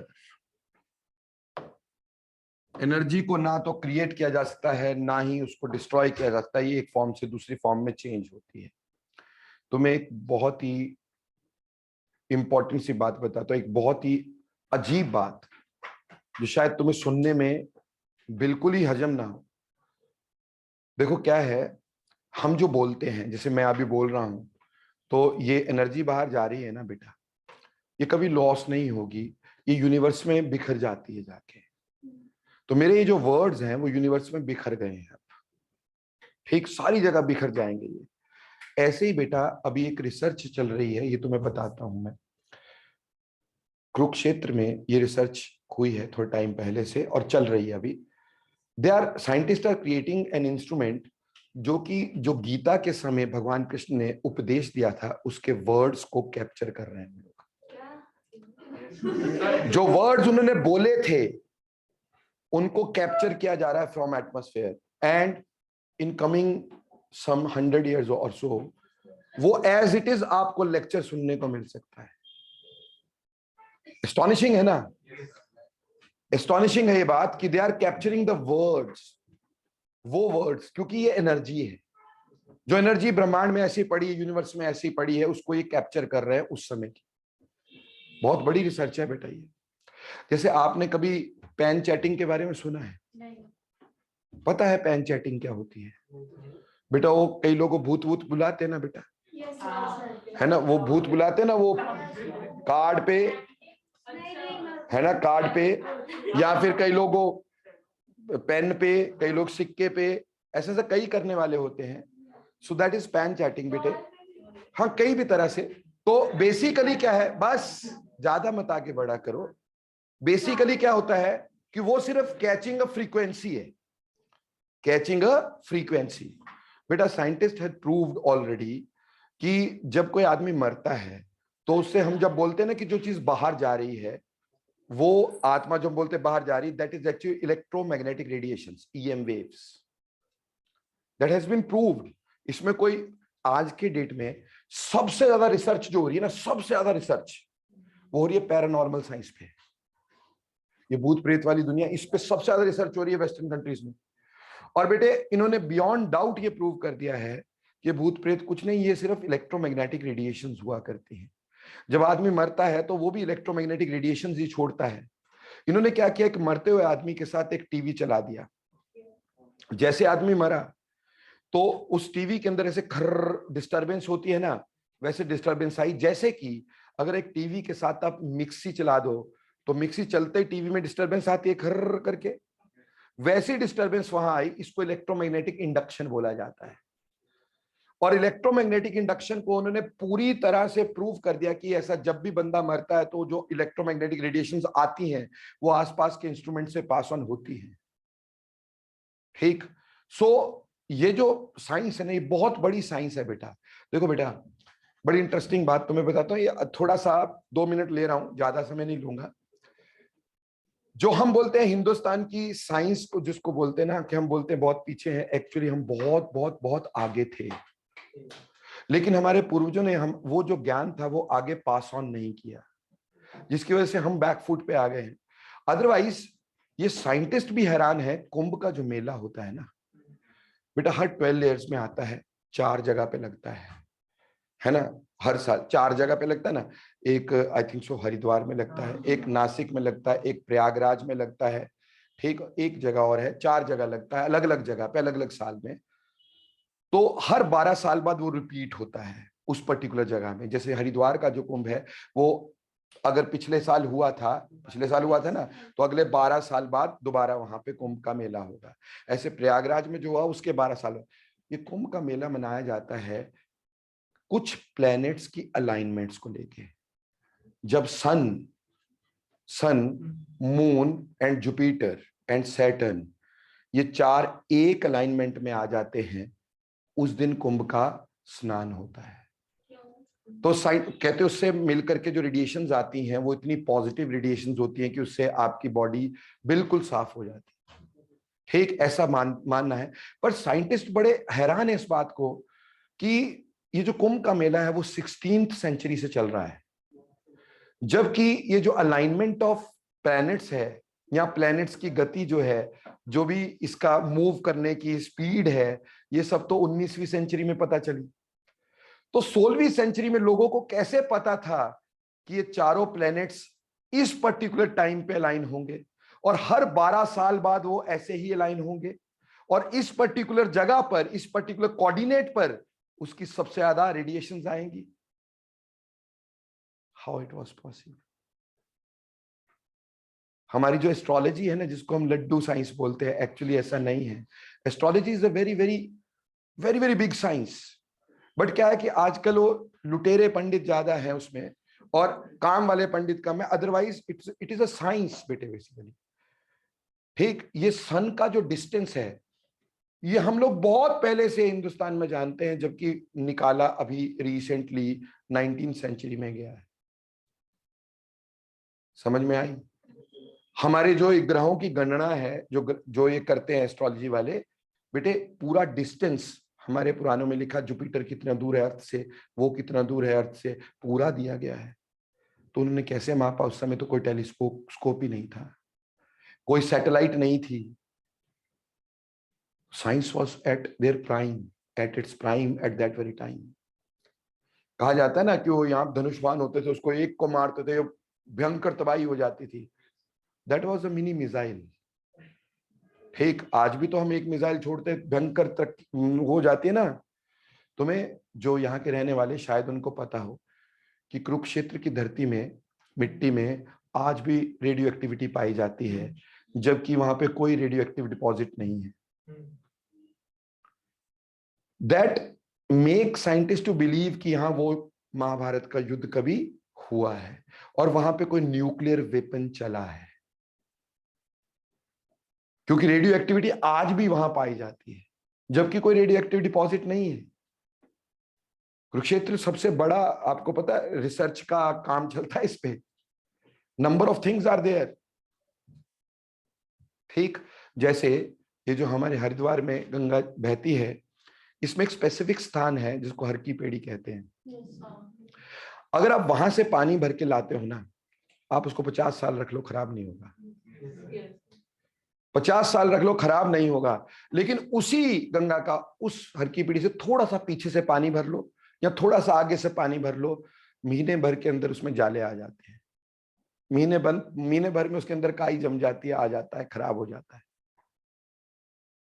Energy को ना तो create किया जा सकता है ना ही उसको डिस्ट्रॉय किया जा सकता है, ये एक फॉर्म से दूसरी फॉर्म में चेंज होती है। तो मैं एक बहुत ही इंपॉर्टेंट सी बात बताता हूं, एक बहुत ही अजीब बात जो शायद तुम्हें सुनने में बिल्कुल ही हजम ना हो। देखो क्या है, हम जो बोलते हैं, जैसे मैं अभी बोल रहा हूं, तो ये एनर्जी बाहर जा रही है ना बेटा, ये कभी लॉस नहीं होगी, ये यूनिवर्स में बिखर जाती है जाके। तो मेरे ये जो वर्ड्स हैं वो यूनिवर्स में बिखर गए हैं अब। ठीक, सारी जगह बिखर जाएंगे ये। ऐसे ही बेटा अभी एक रिसर्च चल रही है, ये तुम्हें बताता हूं मैं। कुरुक्षेत्र में ये रिसर्च हुई है थोड़ा टाइम पहले से और चल रही है अभी। Scientist are creating an instrument जो गीता के समय भगवान कृष्ण ने उपदेश दिया था उसके वर्ड्स को कैप्चर कर रहे हैं। जो वर्ड्स उन्होंने बोले थे उनको कैप्चर किया जा रहा है from atmosphere, and in coming some 100 years और सो वो एज इट इज आपको लेक्चर सुनने को मिल सकता है। एस्टॉनिशिंग है ना, एस्टॉनिशिंग है ये बात कि they are capturing the words, वो वर्ड्स, क्योंकि ये एनर्जी है। जो एनर्जी ब्रह्मांड में ऐसी पड़ी है, यूनिवर्स में ऐसी पड़ी है, उसको ये कैप्चर कर रहे हैं उस समय की। बहुत बड़ी रिसर्च है बेटा ये। जैसे आपने कभी पैन चैटिंग के बारे में सुना है? नहीं। पता है पैन चैटिंग क्या होती है बेटा? वो कई लोग भूत बुलाते हैं ना बेटा, है ना, वो भूत बुलाते हैं ना, वो कार्ड पे, है ना, कार्ड पे, या फिर कई लोग पेन पे, कई लोग सिक्के पे, ऐसे कई करने वाले होते हैं। So that is pan chatting बेटे। हाँ, कई भी तरह से। तो बेसिकली क्या है, बस ज्यादा मत आगे बढ़ा करो। बेसिकली क्या होता है कि वो सिर्फ कैचिंग अ फ्रीक्वेंसी है, कैचिंग अ फ्रीक्वेंसी। बेटा साइंटिस्ट हैव प्रूव्ड ऑलरेडी कि जब कोई आदमी मरता है तो उससे हम जब बोलते हैं ना कि जो चीज बाहर जा रही है, वो आत्मा जो बोलते बाहर जा रही, that is actually electromagnetic radiations, EM waves. That has been proved. इसमें कोई आज के डेट में सबसे ज्यादा रिसर्च जो हो रही है ना, सबसे ज्यादा रिसर्च वो हो रही है पैरानॉर्मल साइंस पे। ये भूत प्रेत वाली दुनिया, इस पे सबसे ज्यादा रिसर्च हो रही है वेस्टर्न कंट्रीज में। और बेटे इन्होंने बियॉन्ड डाउट ये प्रूव कर दिया है कि भूत प्रेत कुछ नहीं, ये सिर्फ इलेक्ट्रोमैग्नेटिक रेडिएशंस हुआ करती हैं। जब आदमी मरता है तो वो भी इलेक्ट्रोमैग्नेटिक रेडिएशंस ही छोड़ता है। इन्होंने क्या किया कि मरते हुए आदमी के साथ एक टीवी चला दिया। जैसे आदमी मरा तो उस टीवी के अंदर ऐसे खर्र डिस्टरबेंस होती है ना, वैसे डिस्टरबेंस आई। जैसे कि अगर एक टीवी के साथ आप मिक्सी चला दो तो मिक्सी चलते ही टीवी में डिस्टरबेंस आती है खर्र करके, वैसी डिस्टरबेंस वहां आई। इसको इलेक्ट्रोमैग्नेटिक इंडक्शन बोला जाता है। और इलेक्ट्रोमैग्नेटिक इंडक्शन को उन्होंने पूरी तरह से प्रूव कर दिया कि ऐसा जब भी बंदा मरता है तो जो इलेक्ट्रोमैग्नेटिक रेडिएशंस आती हैं वो आसपास के इंस्ट्रूमेंट से पास ऑन होती हैं। ठीक, सो ये जो साइंस है ना, ये बहुत बड़ी साइंस है बेटा। देखो बेटा, बड़ी इंटरेस्टिंग बात तुम्हें बताता हूँ। ये थोड़ा सा 2 मिनट ले रहा हूं, ज्यादा समय नहीं लूंगा। जो हम बोलते हैं हिंदुस्तान की साइंस को, जिसको बोलते हैं ना कि हम बोलते हैं बहुत पीछे हैं, एक्चुअली हम बहुत बहुत बहुत आगे थे। लेकिन हमारे पूर्वजों ने हम वो जो ज्ञान था वो आगे पास ऑन नहीं किया, जिसकी वजह से हम बैकफुट पे आ गए हैं। अदरवाइज ये साइंटिस्ट भी हैरान है। कुंभ का जो मेला होता है ना बेटा, हर 12 ईयर्स में आता है। 4 जगह पे लगता है ना, हर साल 4 जगह पे लगता है ना। एक आई थिंक सो हरिद्वार में लगता है, एक नासिक में लगता है, एक प्रयागराज में लगता है, ठीक, एक जगह और है, 4 जगह लगता है अलग अलग जगह पे अलग अलग साल में। तो हर 12 साल बाद वो रिपीट होता है उस पर्टिकुलर जगह में। जैसे हरिद्वार का जो कुंभ है वो अगर पिछले साल हुआ था ना, तो अगले 12 साल बाद दोबारा वहां पे कुंभ का मेला होगा। ऐसे प्रयागराज में जो हुआ उसके 12 साल बाद ये कुंभ का मेला मनाया जाता है कुछ प्लैनेट्स की अलाइनमेंट्स को लेके। जब sun, moon and Jupiter and Saturn ये 4 एक अलाइनमेंट में आ जाते हैं, उस दिन कुंभ का स्नान होता है। तो कहते उससे मिलकर के जो रेडिएशंस आती हैं वो इतनी पॉजिटिव रेडिएशंस होती हैं कि उससे आपकी बॉडी बिल्कुल साफ हो जाती है, ठीक, ऐसा मानना है। पर साइंटिस्ट बड़े हैरान है इस बात को कि ये जो कुंभ का मेला है वो 16th सेंचुरी से चल रहा है, जबकि ये जो अलाइनमेंट ऑफ प्लैनेट्स है या प्लैनेट्स की गति जो है, जो भी इसका मूव करने की स्पीड है, ये सब तो 19वीं सेंचुरी में पता चली। तो 16वीं सेंचुरी में लोगों को कैसे पता था कि ये चारों प्लैनेट्स इस पर्टिकुलर टाइम पे अलाइन होंगे और हर 12 साल बाद वो ऐसे ही अलाइन होंगे और इस पर्टिकुलर जगह पर, इस पर्टिकुलर कोऑर्डिनेट पर उसकी सबसे ज्यादा रेडिएशंस आएंगी? How it was possible? हमारी जो एस्ट्रोलॉजी है ना, जिसको हम लड्डू साइंस बोलते हैं, एक्चुअली ऐसा नहीं है। Astrology is a very very very very big science. But क्या है कि आजकल वो लुटेरे पंडित ज्यादा है उसमें और काम वाले पंडित कम है। Otherwise it is a science बेटे, बेसिकली। ठीक, ये सन का जो डिस्टेंस है ये हम लोग बहुत पहले से हिंदुस्तान में जानते हैं, जबकि निकाला अभी रिसेंटली 19th सेंचुरी में गया है। समझ में आई? हमारे जो ग्रहों की गणना है, जो ये करते हैं एस्ट्रोलॉजी वाले बेटे, पूरा डिस्टेंस हमारे पुराणों में लिखा, जुपिटर कितना दूर है अर्थ से, वो कितना दूर है अर्थ से, पूरा दिया गया है। तो उन्होंने कैसे मापा? उस समय तो कोई टेलीस्कोप ही नहीं था, कोई सैटेलाइट नहीं थी। Science was at there prime, at its prime at that very time. कहा जाता है ना कि वो यहाँ धनुष्मान होते थे, उसको एक को मारते थे, भयंकर तबाही हो जाती थी। That was a mini missile. ठीक, आज भी तो हम एक मिसाइल छोड़ते भयंकर तक हो जाती है ना। तुम्हें जो यहाँ के रहने वाले शायद उनको पता हो कि कुरुक्षेत्र की धरती में, मिट्टी में आज भी रेडियो एक्टिविटी पाई जाती है, जबकि वहां पे कोई रेडियो एक्टिव डिपॉजिट नहीं है। That make scientist to believe कि हाँ, वो महाभारत का युद्ध कभी हुआ है और वहां पे कोई न्यूक्लियर वेपन चला है, क्योंकि रेडियो एक्टिविटी आज भी वहां पाई जाती है, जबकि कोई रेडियो एक्टिव डिपॉजिट नहीं है। कुरुक्षेत्र सबसे बड़ा, आपको पता है, रिसर्च का काम चलता है इस पे। Number of things are there. ठीक, जैसे ये जो हमारे हरिद्वार में गंगा बहती है, इसमें एक स्पेसिफिक स्थान है जिसको हर की पेड़ी कहते हैं। अगर आप वहां से पानी भर के लाते हो ना, आप उसको 50 साल रख लो, खराब नहीं होगा। 50 साल रख लो, खराब नहीं होगा। लेकिन उसी गंगा का, उस हर की पेड़ी से थोड़ा सा पीछे से पानी भर लो या थोड़ा सा आगे से पानी भर लो, महीने भर के अंदर उसमें जाले आ जाते हैं। महीने भर में उसके अंदर काई जम जाती है, आ जाता है, खराब हो जाता है।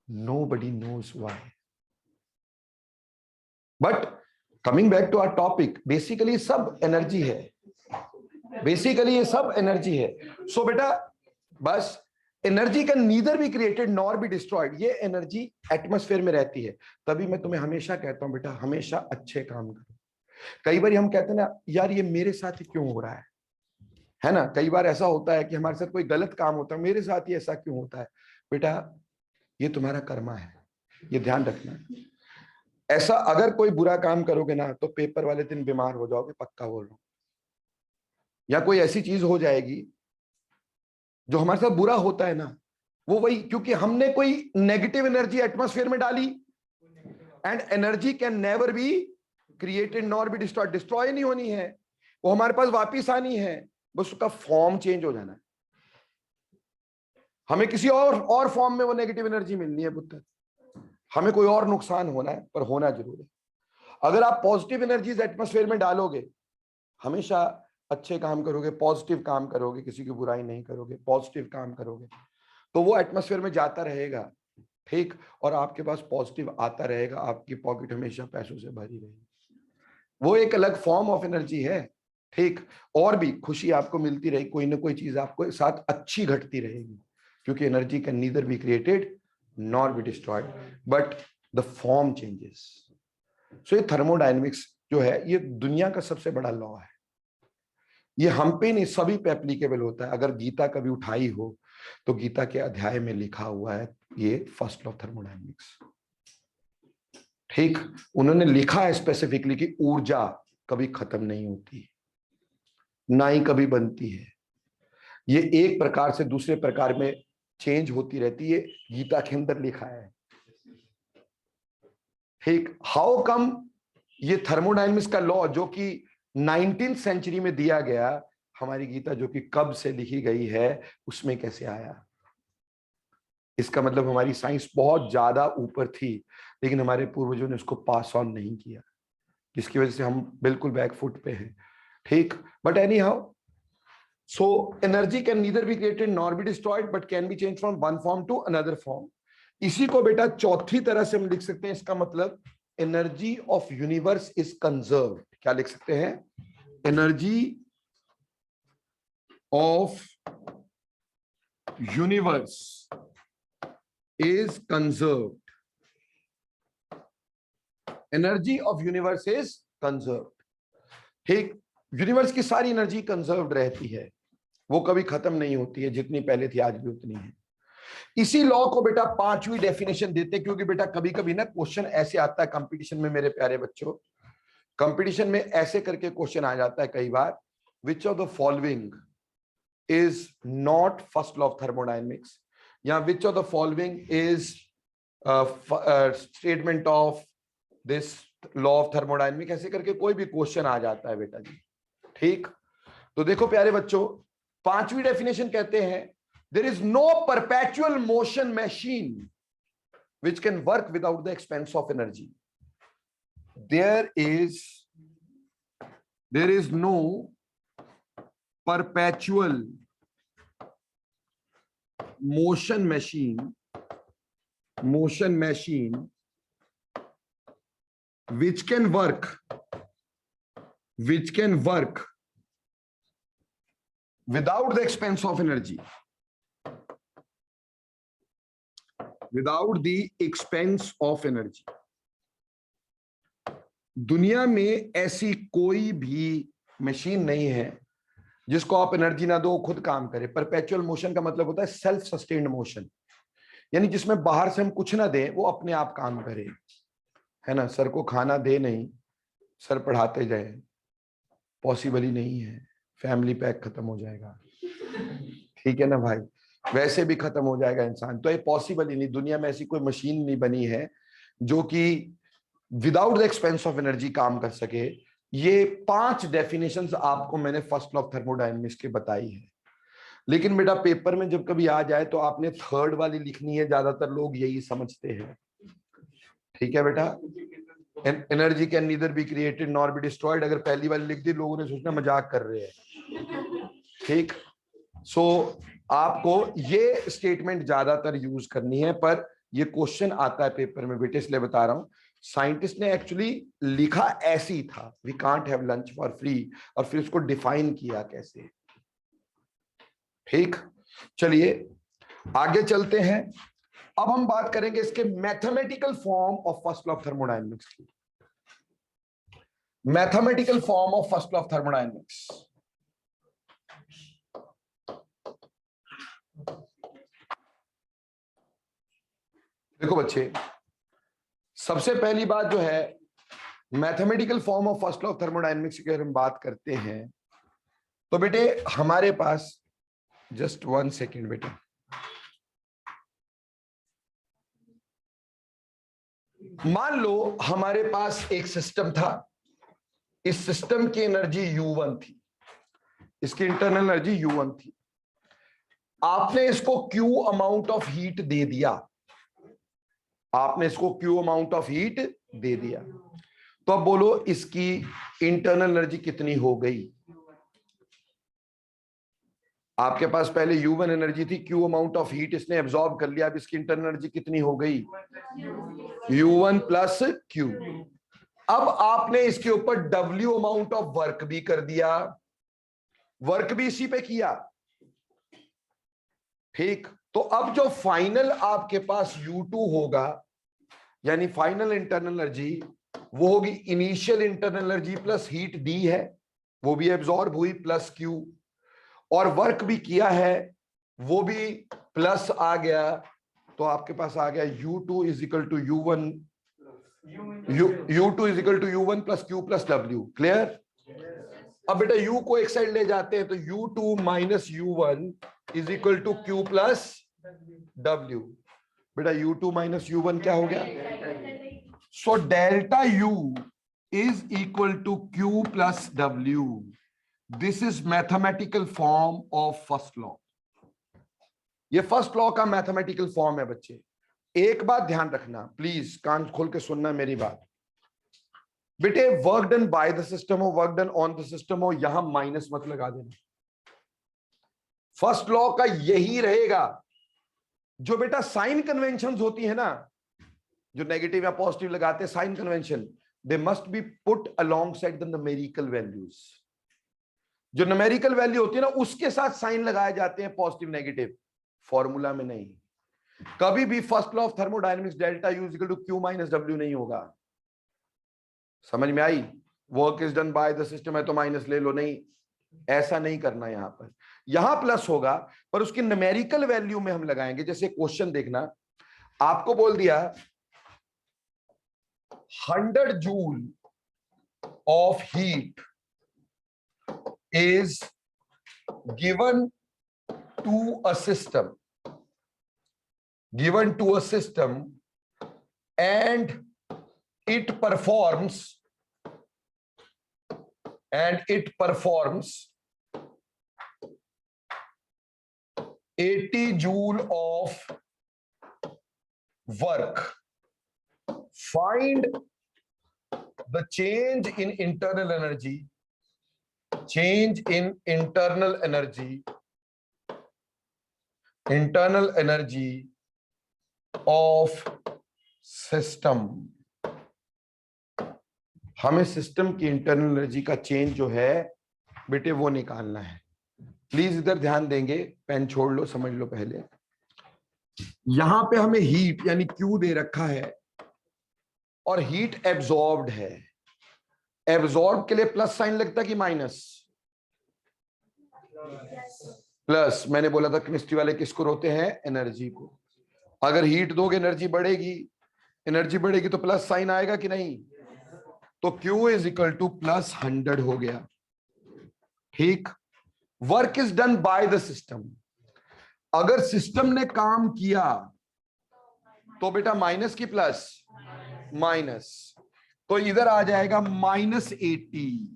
Nobody knows why. But coming back to our topic, basically सब एनर्जी है, बेसिकली ये सब एनर्जी है। सो बेटा, बस energy can neither be created nor be destroyed. ये एनर्जी एटमॉस्फेयर में रहती है। तभी मैं तुम्हें हमेशा कहता हूं बेटा, हमेशा अच्छे काम करो। कई बार हम कहते हैं ना, यार ये मेरे साथ ही क्यों हो रहा है ना। कई बार ऐसा होता है कि हमारे साथ कोई गलत काम होता है, मेरे साथ ही ऐसा क्यों होता है। बेटा, ये तुम्हारा कर्मा है, ये ध्यान रखना। ऐसा अगर कोई बुरा काम करोगे ना, तो पेपर वाले दिन बीमार हो जाओगे, पक्का बोल रहा हूं। या कोई ऐसी चीज हो जाएगी जो हमारे साथ बुरा होता है ना, वो वही, क्योंकि हमने कोई नेगेटिव एनर्जी एटमॉस्फेयर में डाली। And energy can never B created nor be destroyed. Destroy नहीं होनी है, वो हमारे पास वापिस आनी है, बस उसका फॉर्म चेंज हो जाना है। हमें किसी और फॉर्म में वो नेगेटिव एनर्जी मिलनी है पुत्र। हमें कोई और नुकसान होना है पर होना जरूर है। अगर आप पॉजिटिव एनर्जीज एटमॉस्फेयर में डालोगे, हमेशा अच्छे काम करोगे, पॉजिटिव काम करोगे, किसी की बुराई नहीं करोगे, पॉजिटिव काम करोगे, तो वो एटमॉस्फेयर में जाता रहेगा, ठीक, और आपके पास पॉजिटिव आता रहेगा, आपकी पॉकेट हमेशा पैसों से भरी रहेगी। वो एक अलग फॉर्म ऑफ एनर्जी है, ठीक। और भी खुशी आपको मिलती रहेगी, कोई ना कोई चीज आपको साथ अच्छी घटती रहेगी, क्योंकि energy can neither be created nor be destroyed, but the form changes. So ये थर्मोडायनेमिक्स जो है, ये दुनिया का सबसे बड़ा लॉ है। ये हम पे नहीं, सभी पे एप्लीकेबल होता है। अगर गीता कभी उठाई हो तो गीता के अध्याय में लिखा हुआ है ये फर्स्ट लॉ ऑफ थर्मोडायनेमिक्स, ठीक। उन्होंने लिखा है स्पेसिफिकली कि ऊर्जा कभी खत्म नहीं होती, ना ही कभी बनती है, ये एक प्रकार से दूसरे प्रकार में चेंज होती रहती है, गीता के अंदर लिखा है, ठीक। हाउ कम ये थर्मोडायनेमिक्स का लॉ जो कि 19th सेंचुरी में दिया गया, हमारी गीता जो कि कब से लिखी गई है उसमें कैसे आया? इसका मतलब हमारी साइंस बहुत ज्यादा ऊपर थी, लेकिन हमारे पूर्वजों ने उसको पास ऑन नहीं किया, जिसकी वजह से हम बिल्कुल बैकफुट पे हैं, ठीक। But anyhow, so energy can neither be created nor be destroyed, but can be change from one form to another form. इसी को बेटा चौथी तरह से हम लिख सकते हैं, इसका मतलब energy of universe is conserved. क्या लिख सकते हैं? Energy of universe is conserved. Energy of universe is conserved, ठीक। यूनिवर्स की सारी एनर्जी कंजर्व्ड रहती है, वो कभी खत्म नहीं होती है, जितनी पहले थी आज भी उतनी है। इसी लॉ को बेटा 5वीं डेफिनेशन देते, क्योंकि बेटा कभी कभी ना क्वेश्चन ऐसे आता है कंपटीशन में, मेरे प्यारे बच्चों, कंपटीशन में ऐसे करके क्वेश्चन आ जाता है कई बार, which of the following is not first law of thermodynamics, या which of the following is statement of this law of thermodynamics, ऐसे करके कोई भी क्वेश्चन आ जाता है बेटा जी, ठीक। तो देखो प्यारे बच्चों, 5वीं डेफिनेशन कहते हैं, there is no perpetual motion machine which can work without the expense of energy. There is no perpetual motion machine which can work without the expense of energy, without the expense of energy। दुनिया में ऐसी कोई भी machine नहीं है जिसको आप energy ना दो खुद काम करे। परपेचुअल मोशन का मतलब होता है सेल्फ सस्टेन्ड मोशन, यानी जिसमें बाहर से हम कुछ ना दें, वो अपने आप काम करे, है ना। सर को खाना दे नहीं, सर पढ़ाते जाए, पॉसिबल ही नहीं है, फैमिली पैक खत्म हो जाएगा, ठीक है ना भाई, वैसे भी खत्म हो जाएगा इंसान, तो ये पॉसिबल ही नहीं। दुनिया में ऐसी कोई मशीन नहीं बनी है जो कि without the expense of energy काम कर सके। ये 5 डेफिनेशंस आपको मैंने फर्स्ट लॉ ऑफ थर्मोडायनेमिक्स के बताई है, लेकिन बेटा पेपर में जब कभी आ जाए तो आपने 3rd वाली लिखनी है, ज्यादातर लोग यही समझते हैं, ठीक है बेटा। Energy can neither be created nor be destroyed, अगर पहली वाली लिख दी लोगों ने सोचना मजाक कर रहे हैं, ठीक। सो आपको ये स्टेटमेंट ज्यादातर यूज करनी है, पर ये क्वेश्चन आता है पेपर में बेटे, इसलिए बता रहा हूं। साइंटिस्ट ने एक्चुअली लिखा ऐसे ही था, we can't have lunch for free, और फिर उसको डिफाइन किया कैसे, ठीक। चलिए आगे चलते हैं। अब हम बात करेंगे इसके mathematical form of first law of thermodynamics की। Mathematical form of first law of thermodynamics, देखो बच्चे, सबसे पहली बात जो है mathematical form of first law of thermodynamics की अगर हम बात करते हैं तो बेटे हमारे पास, जस्ट 1 सेकेंड बेटे, मान लो हमारे पास एक सिस्टम था, इस सिस्टम की एनर्जी U1 थी, इसकी इंटरनल एनर्जी U1 थी, आपने इसको Q अमाउंट ऑफ हीट दे दिया, आपने इसको Q अमाउंट ऑफ हीट दे दिया। तो अब बोलो इसकी इंटरनल एनर्जी कितनी हो गई। आपके पास पहले U1 एनर्जी थी, Q अमाउंट ऑफ हीट इसने एब्जॉर्ब कर लिया, अब इसकी इंटरनल एनर्जी कितनी हो गई, U1 प्लस Q। अब आपने इसके ऊपर W अमाउंट ऑफ वर्क भी कर दिया, वर्क भी इसी पे किया, ठीक। तो अब जो फाइनल आपके पास U2 होगा, यानी फाइनल इंटरनल एनर्जी, वो होगी initial internal energy plus heat दी है, वो भी एब्जॉर्ब हुई, प्लस Q, और वर्क भी किया है, वो भी प्लस आ गया। तो आपके पास आ गया U2 is equal to U1, U2 is equal to U1 plus Q plus W। Clear. अब बेटा U को एक साइड ले जाते हैं, तो U2 minus U1 is equal to Q plus W। बेटा U2 माइनस U1 क्या हो गया, so delta U is equal to Q plus W। This is mathematical form of first law. ये फर्स्ट लॉ का मैथमेटिकल फॉर्म है बच्चे। एक बात ध्यान रखना, प्लीज कान खोल के सुनना मेरी बात बेटे, work done by the system हो, work done on the system हो, यहां माइनस मत लगा देना। फर्स्ट लॉ का यही रहेगा। जो बेटा साइन कन्वेंशंस होती है ना, जो नेगेटिव या पॉजिटिव लगाते हैं sign convention, they must be put along side the numerical values. जो न्यूमेरिकल वैल्यू होती है ना, उसके साथ साइन लगाए जाते हैं, पॉजिटिव नेगेटिव, फॉर्मूला में नहीं। कभी भी first law of thermodynamics delta U equal to Q minus W नहीं होगा। समझ में आई। Work is done by the system है तो माइनस ले लो, नहीं, ऐसा नहीं करना। यहां पर, यहां प्लस होगा, पर उसकी न्यूमेरिकल वैल्यू में हम लगाएंगे। जैसे क्वेश्चन देखना, आपको बोल दिया 100 joule of heat is given to a system, and it performs 80 joule of work. Find the change in internal energy of system। हमें सिस्टम की इंटरनल एनर्जी का चेंज जो है बेटे वो निकालना है। प्लीज इधर ध्यान देंगे, पेन छोड़ लो, समझ लो। पहले यहां पे हमें हीट यानी Q दे रखा है, और हीट एब्जॉर्ब्ड है। एब्जॉर्ब के लिए प्लस साइन लगता कि माइनस, प्लस। मैंने बोला था केमिस्ट्री वाले किसको रोते हैं, एनर्जी को। अगर हीट दोगे एनर्जी बढ़ेगी तो प्लस साइन आएगा कि नहीं। तो Q is equal two plus 100 हो गया, ठीक। Work is done by the system. अगर सिस्टम ने काम किया तो बेटा माइनस की प्लस, माइनस, तो इधर आ जाएगा -80।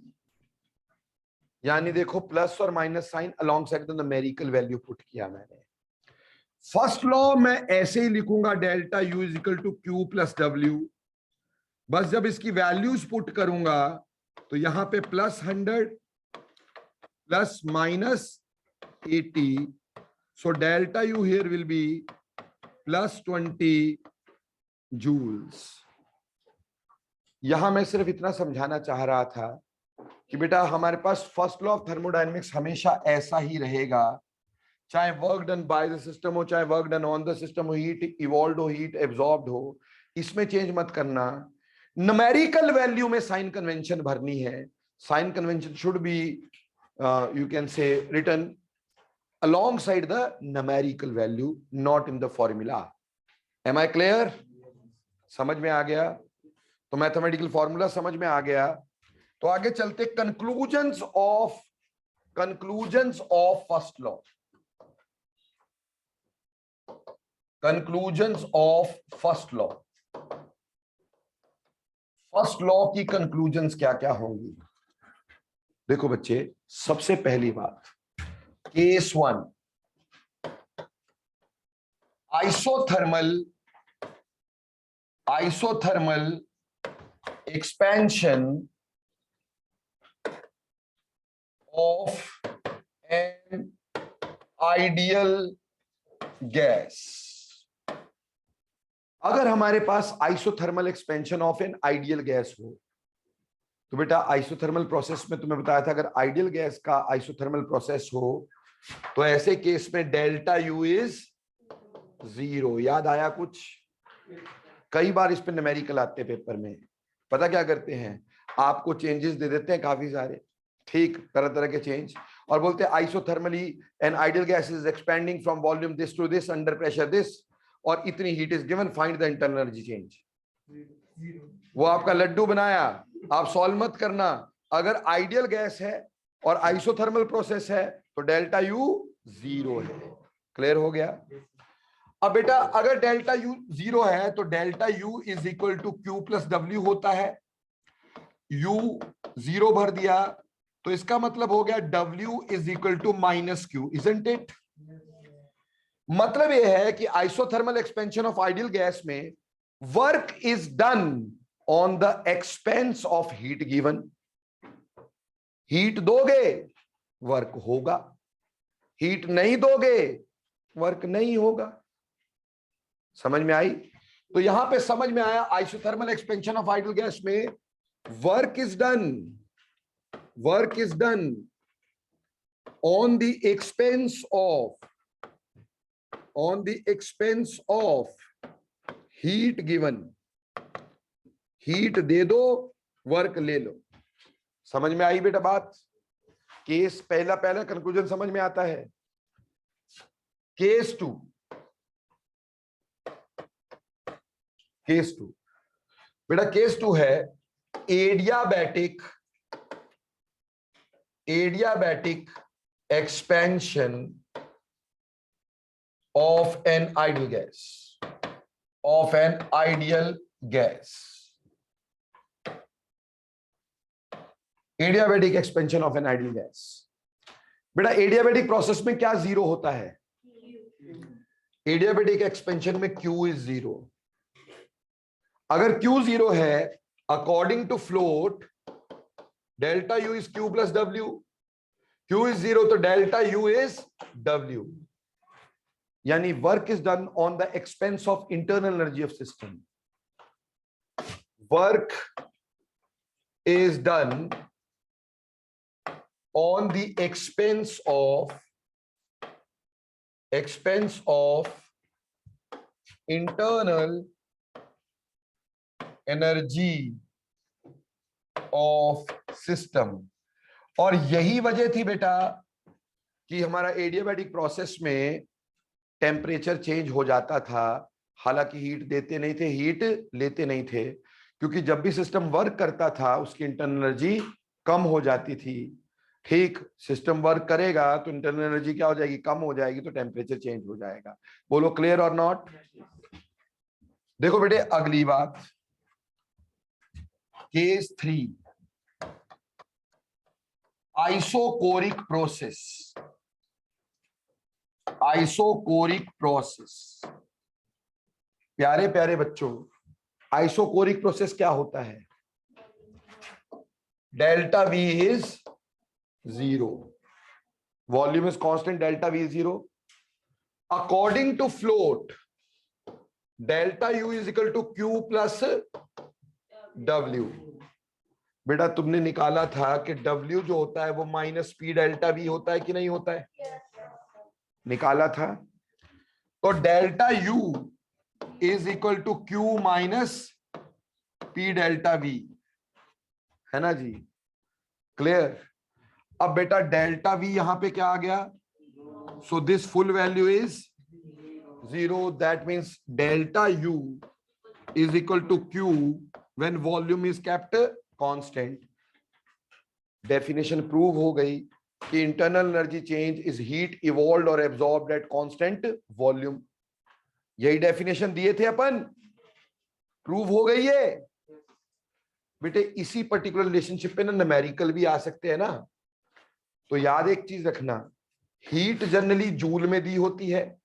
यानी देखो प्लस और minus sign along side the numerical value put किया मैंने। फर्स्ट लॉ मैं ऐसे ही लिखूंगा, delta U is equal to Q plus W। बस जब इसकी वैल्यूज पुट करूंगा तो यहां पे +100 plus -80, so delta U here will be +20 joules. यहां मैं सिर्फ इतना समझाना चाह रहा था कि बेटा हमारे पास फर्स्ट लॉ ऑफ थर्मोडायनेमिक्स हमेशा ऐसा ही रहेगा, चाहे work done by the system हो, चाहे work done on the system हो, हीट इवॉल्व्ड हो, हीट एब्जॉर्ब्ड हो, इसमें चेंज मत करना। न्यूमेरिकल वैल्यू में साइन कन्वेंशन भरनी है। Sign convention should be you can say written alongside the numerical value, not in the formula. Am I clear? समझ में आ गया। तो मैथमेटिकल फॉर्मूला समझ में आ गया। तो आगे चलते conclusions of first law. Conclusions of first law. First law की कंक्लूजन्स क्या क्या होंगी। देखो बच्चे, सबसे पहली बात, case 1, isothermal isothermal expansion of an ideal gas. अगर हमारे पास isothermal expansion of an ideal gas हो, तो बेटा आइसोथर्मल प्रोसेस में तुम्हें बताया था, अगर आइडियल गैस का आइसोथर्मल प्रोसेस हो तो ऐसे केस में डेल्टा यू इज 0। याद आया कुछ? कई बार इस पे न्यूमेरिकल आते हैं पेपर में। पता क्या करते हैं, आपको चेंजेस दे देते हैं काफी सारे, ठीक, तरह तरह के चेंज, और बोलते हैं isothermally an ideal gas is expanding from volume this to this under pressure this, और इतनी heat is given, find the internal energy change. वो आपका लड्डू बनाया, आप सॉल्व मत करना। अगर आइडियल गैस है और आइसोथर्मल प्रोसेस है तो डेल्टा यू 0 है। क्लियर हो गया? अब बेटा अगर डेल्टा यू 0 है तो delta U is equal to Q plus W होता है। यू 0 भर दिया तो इसका मतलब हो गया W is equal to minus Q, isn't it? मतलब यह है कि isothermal expansion of ideal gas में work is done on the expense of heat given. Heat दोगे वर्क होगा, हीट नहीं दोगे वर्क नहीं होगा। समझ में आई? तो यहां पे समझ में आया isothermal expansion of ideal gas में work is done on the expense of heat given. Heat दे दो वर्क ले लो। समझ में आई बेटा बात? केस पहला कंक्लूजन समझ में आता है। केस टू बेटा, केस 2 है adiabatic expansion of an ideal gas. Adiabatic expansion of an ideal gas. बेटा एडियाबैटिक प्रोसेस में क्या 0 होता है? एडियाबैटिक एक्सपेंशन में Q इज 0। अगर Q 0 है, according to float delta U is Q plus W। Q is 0 तो डेल्टा U इज W, यानी work is done on the expense of internal energy of system. Work is done on the expense of internal energy of system। और यही वजह थी बेटा कि हमारा adiabatic process में टेम्परेचर चेंज हो जाता था, हालांकि हीट देते नहीं थे, हीट लेते नहीं थे, क्योंकि जब भी सिस्टम वर्क करता था उसकी इंटरनल एनर्जी कम हो जाती थी। ठीक, सिस्टम वर्क करेगा तो इंटरनल एनर्जी क्या हो जाएगी? कम हो जाएगी, तो टेम्परेचर चेंज हो जाएगा। बोलो क्लियर और नॉट? देखो बेटे अगली बात, केस 3 आइसोकोरिक प्रोसेस। प्यारे प्यारे बच्चों, आइसोकोरिक प्रोसेस क्या होता है? Delta V is 0, volume is constant, delta V is 0. According to float, delta U is equal to Q plus W। बेटा तुमने निकाला था कि W जो होता है वो माइनस P डेल्टा V होता है कि नहीं होता है? निकाला था। तो delta U is equal to Q minus P delta V, है ना जी? क्लियर? अब बेटा डेल्टा V यहां पे क्या आ गया? So this full value is 0। That means delta U is equal to Q when volume is kept constant. Definition prove हो गई कि internal energy change is heat evolved और एब्जॉर्ब्ड एट कांस्टेंट वॉल्यूम। यही डेफिनेशन दिए थे अपन, prove हो गई है बेटे। इसी पर्टिकुलर रिलेशनशिप पे ना न्यूमेरिकल भी आ सकते हैं ना। तो याद एक चीज रखना, हीट जनरली जूल में दी होती है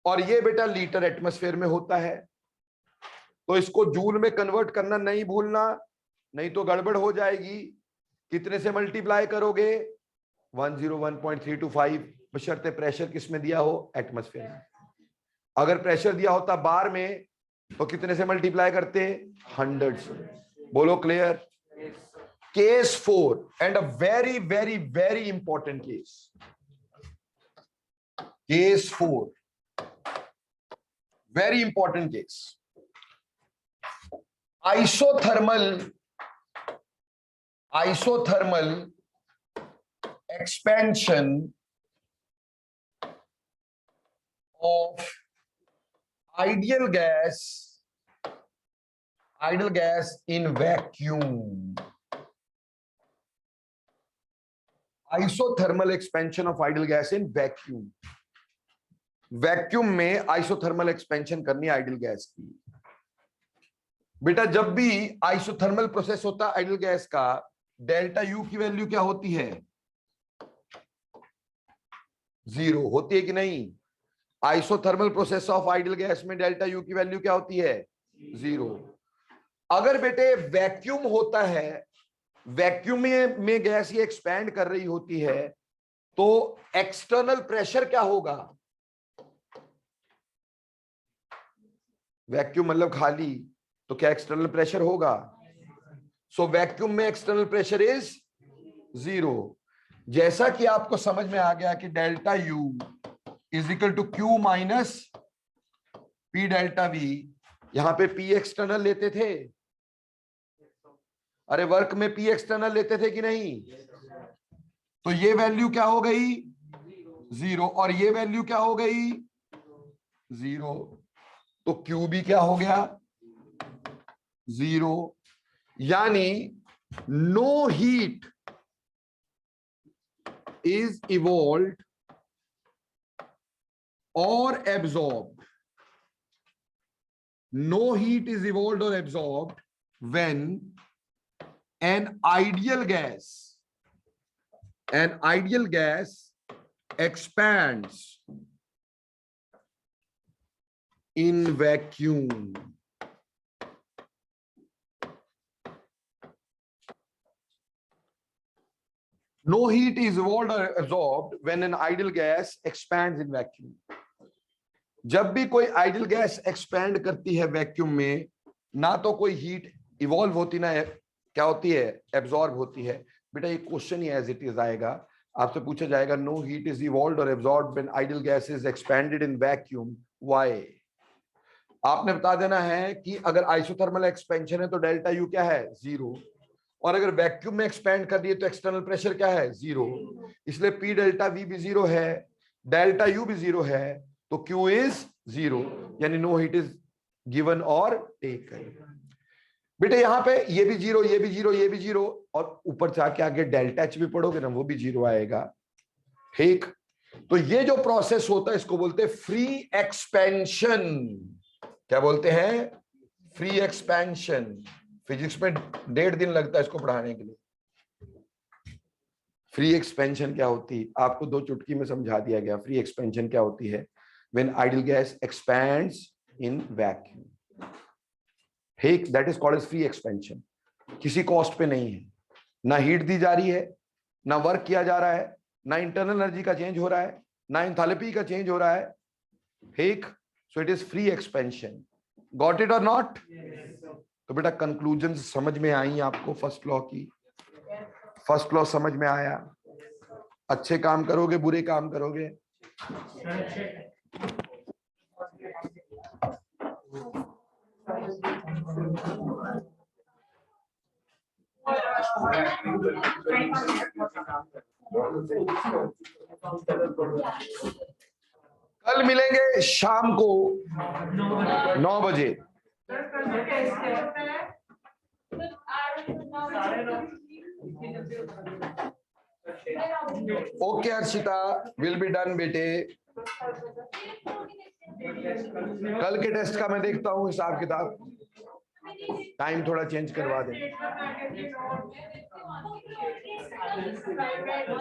और ये बेटा लीटर एटमॉस्फेयर में होता है। तो इसको जूल में कन्वर्ट करना नहीं भूलना, नहीं तो गड़बड़ हो जाएगी। कितने से मल्टीप्लाई करोगे? 101.325, बशर्ते प्रेशर किस में दिया हो? एटमॉस्फेयर में। अगर प्रेशर दिया होता बार में तो कितने से मल्टीप्लाई करते? 100 से। बोलो clear? Case 4 and a very very very important case, case 4, very important case. isothermal expansion of ideal gas in vacuum. Isothermal expansion of ideal gas in vacuum. Vacuum में आइसोथर्मल एक्सपेंशन करनी ideal gas की। बेटा जब भी isothermal process होता है ideal gas का, delta U की वैल्यू क्या होती है? 0 होती है कि नहीं? Isothermal process of ideal gas में डेल्टा यू की वैल्यू क्या होती है? 0। अगर बेटे वैक्यूम होता है, वैक्यूम में गैस ये एक्सपैंड कर रही होती है, तो एक्सटर्नल प्रेशर क्या होगा? वैक्यूम मतलब खाली, तो क्या एक्सटर्नल प्रेशर होगा? सो वैक्यूम में एक्सटर्नल प्रेशर इज 0। जैसा कि आपको समझ में आ गया कि delta U is equal to Q minus P delta V. यहां पे पी एक्सटर्नल लेते थे, अरे वर्क में पी एक्सटर्नल लेते थे कि नहीं? तो ये वैल्यू क्या हो गई? 0। और ये वैल्यू क्या हो गई? 0। तो क्यू भी क्या हो गया? 0। यानी no heat is evolved or absorbed. No heat is evolved or absorbed when an ideal gas expands in vacuum. No heat is evolved or absorbed when an ideal gas expands in vacuum. जब भी कोई ideal gas expand करती है vacuum में, ना तो कोई heat evolve होती, ना क्या होती है? एब्जॉर्ब होती है। बेटा ये क्वेश्चन ही एज इट इज आएगा, आपसे पूछा जाएगा नो हीट इज इवॉल्व्ड और absorbed when ideal gas is expanded in vacuum, why? आपने बता देना है कि अगर आइसोथर्मल एक्सपेंशन है तो डेल्टा यू क्या है? 0। और अगर वैक्यूम में एक्सपैंड कर दिए तो एक्सटर्नल प्रेशर क्या है? 0। इसलिए पी डेल्टा वी भी 0 है, डेल्टा यू भी 0 है, तो क्यू इज 0, यानी नो हीट इज गिवन और टेकन। बेटे यहां पे ये भी 0, ये भी 0, ये भी 0, और ऊपर जाके आगे डेल्टा एच भी पढ़ोगे ना, वो भी 0 आएगा। ठीक, तो ये जो प्रोसेस होता है इसको बोलते हैं फ्री एक्सपेंशन। क्या बोलते हैं? Free expansion. फिजिक्स में 1.5 दिन लगता है इसको पढ़ाने के लिए। फ्री एक्सपेंशन क्या होती है आपको 2 चुटकी में समझा दिया गया। फ्री एक्सपेंशन क्या होती है? When ideal gas expands in vacuum, ठीक, that is called as free expansion. किसी कॉस्ट पे नहीं है, ना हीट दी जा रही है, ना वर्क किया जा रहा है, ना इंटरनल एनर्जी का चेंज हो रहा है, ना एंथैल्पी का चेंज हो रहा है, ठीक। सो it is free expansion. Got it और नॉट? तो बेटा कंक्लूजन समझ में आई आपको फर्स्ट लॉ की? फर्स्ट लॉ समझ में आया? अच्छे काम करोगे, बुरे काम करोगे? कल मिलेंगे शाम को 9 बजे। Okay Arshita, will be done बेटे। कल के टेस्ट का मैं देखता हूँ हिसाब किताब, टाइम थोड़ा चेंज करवा दें।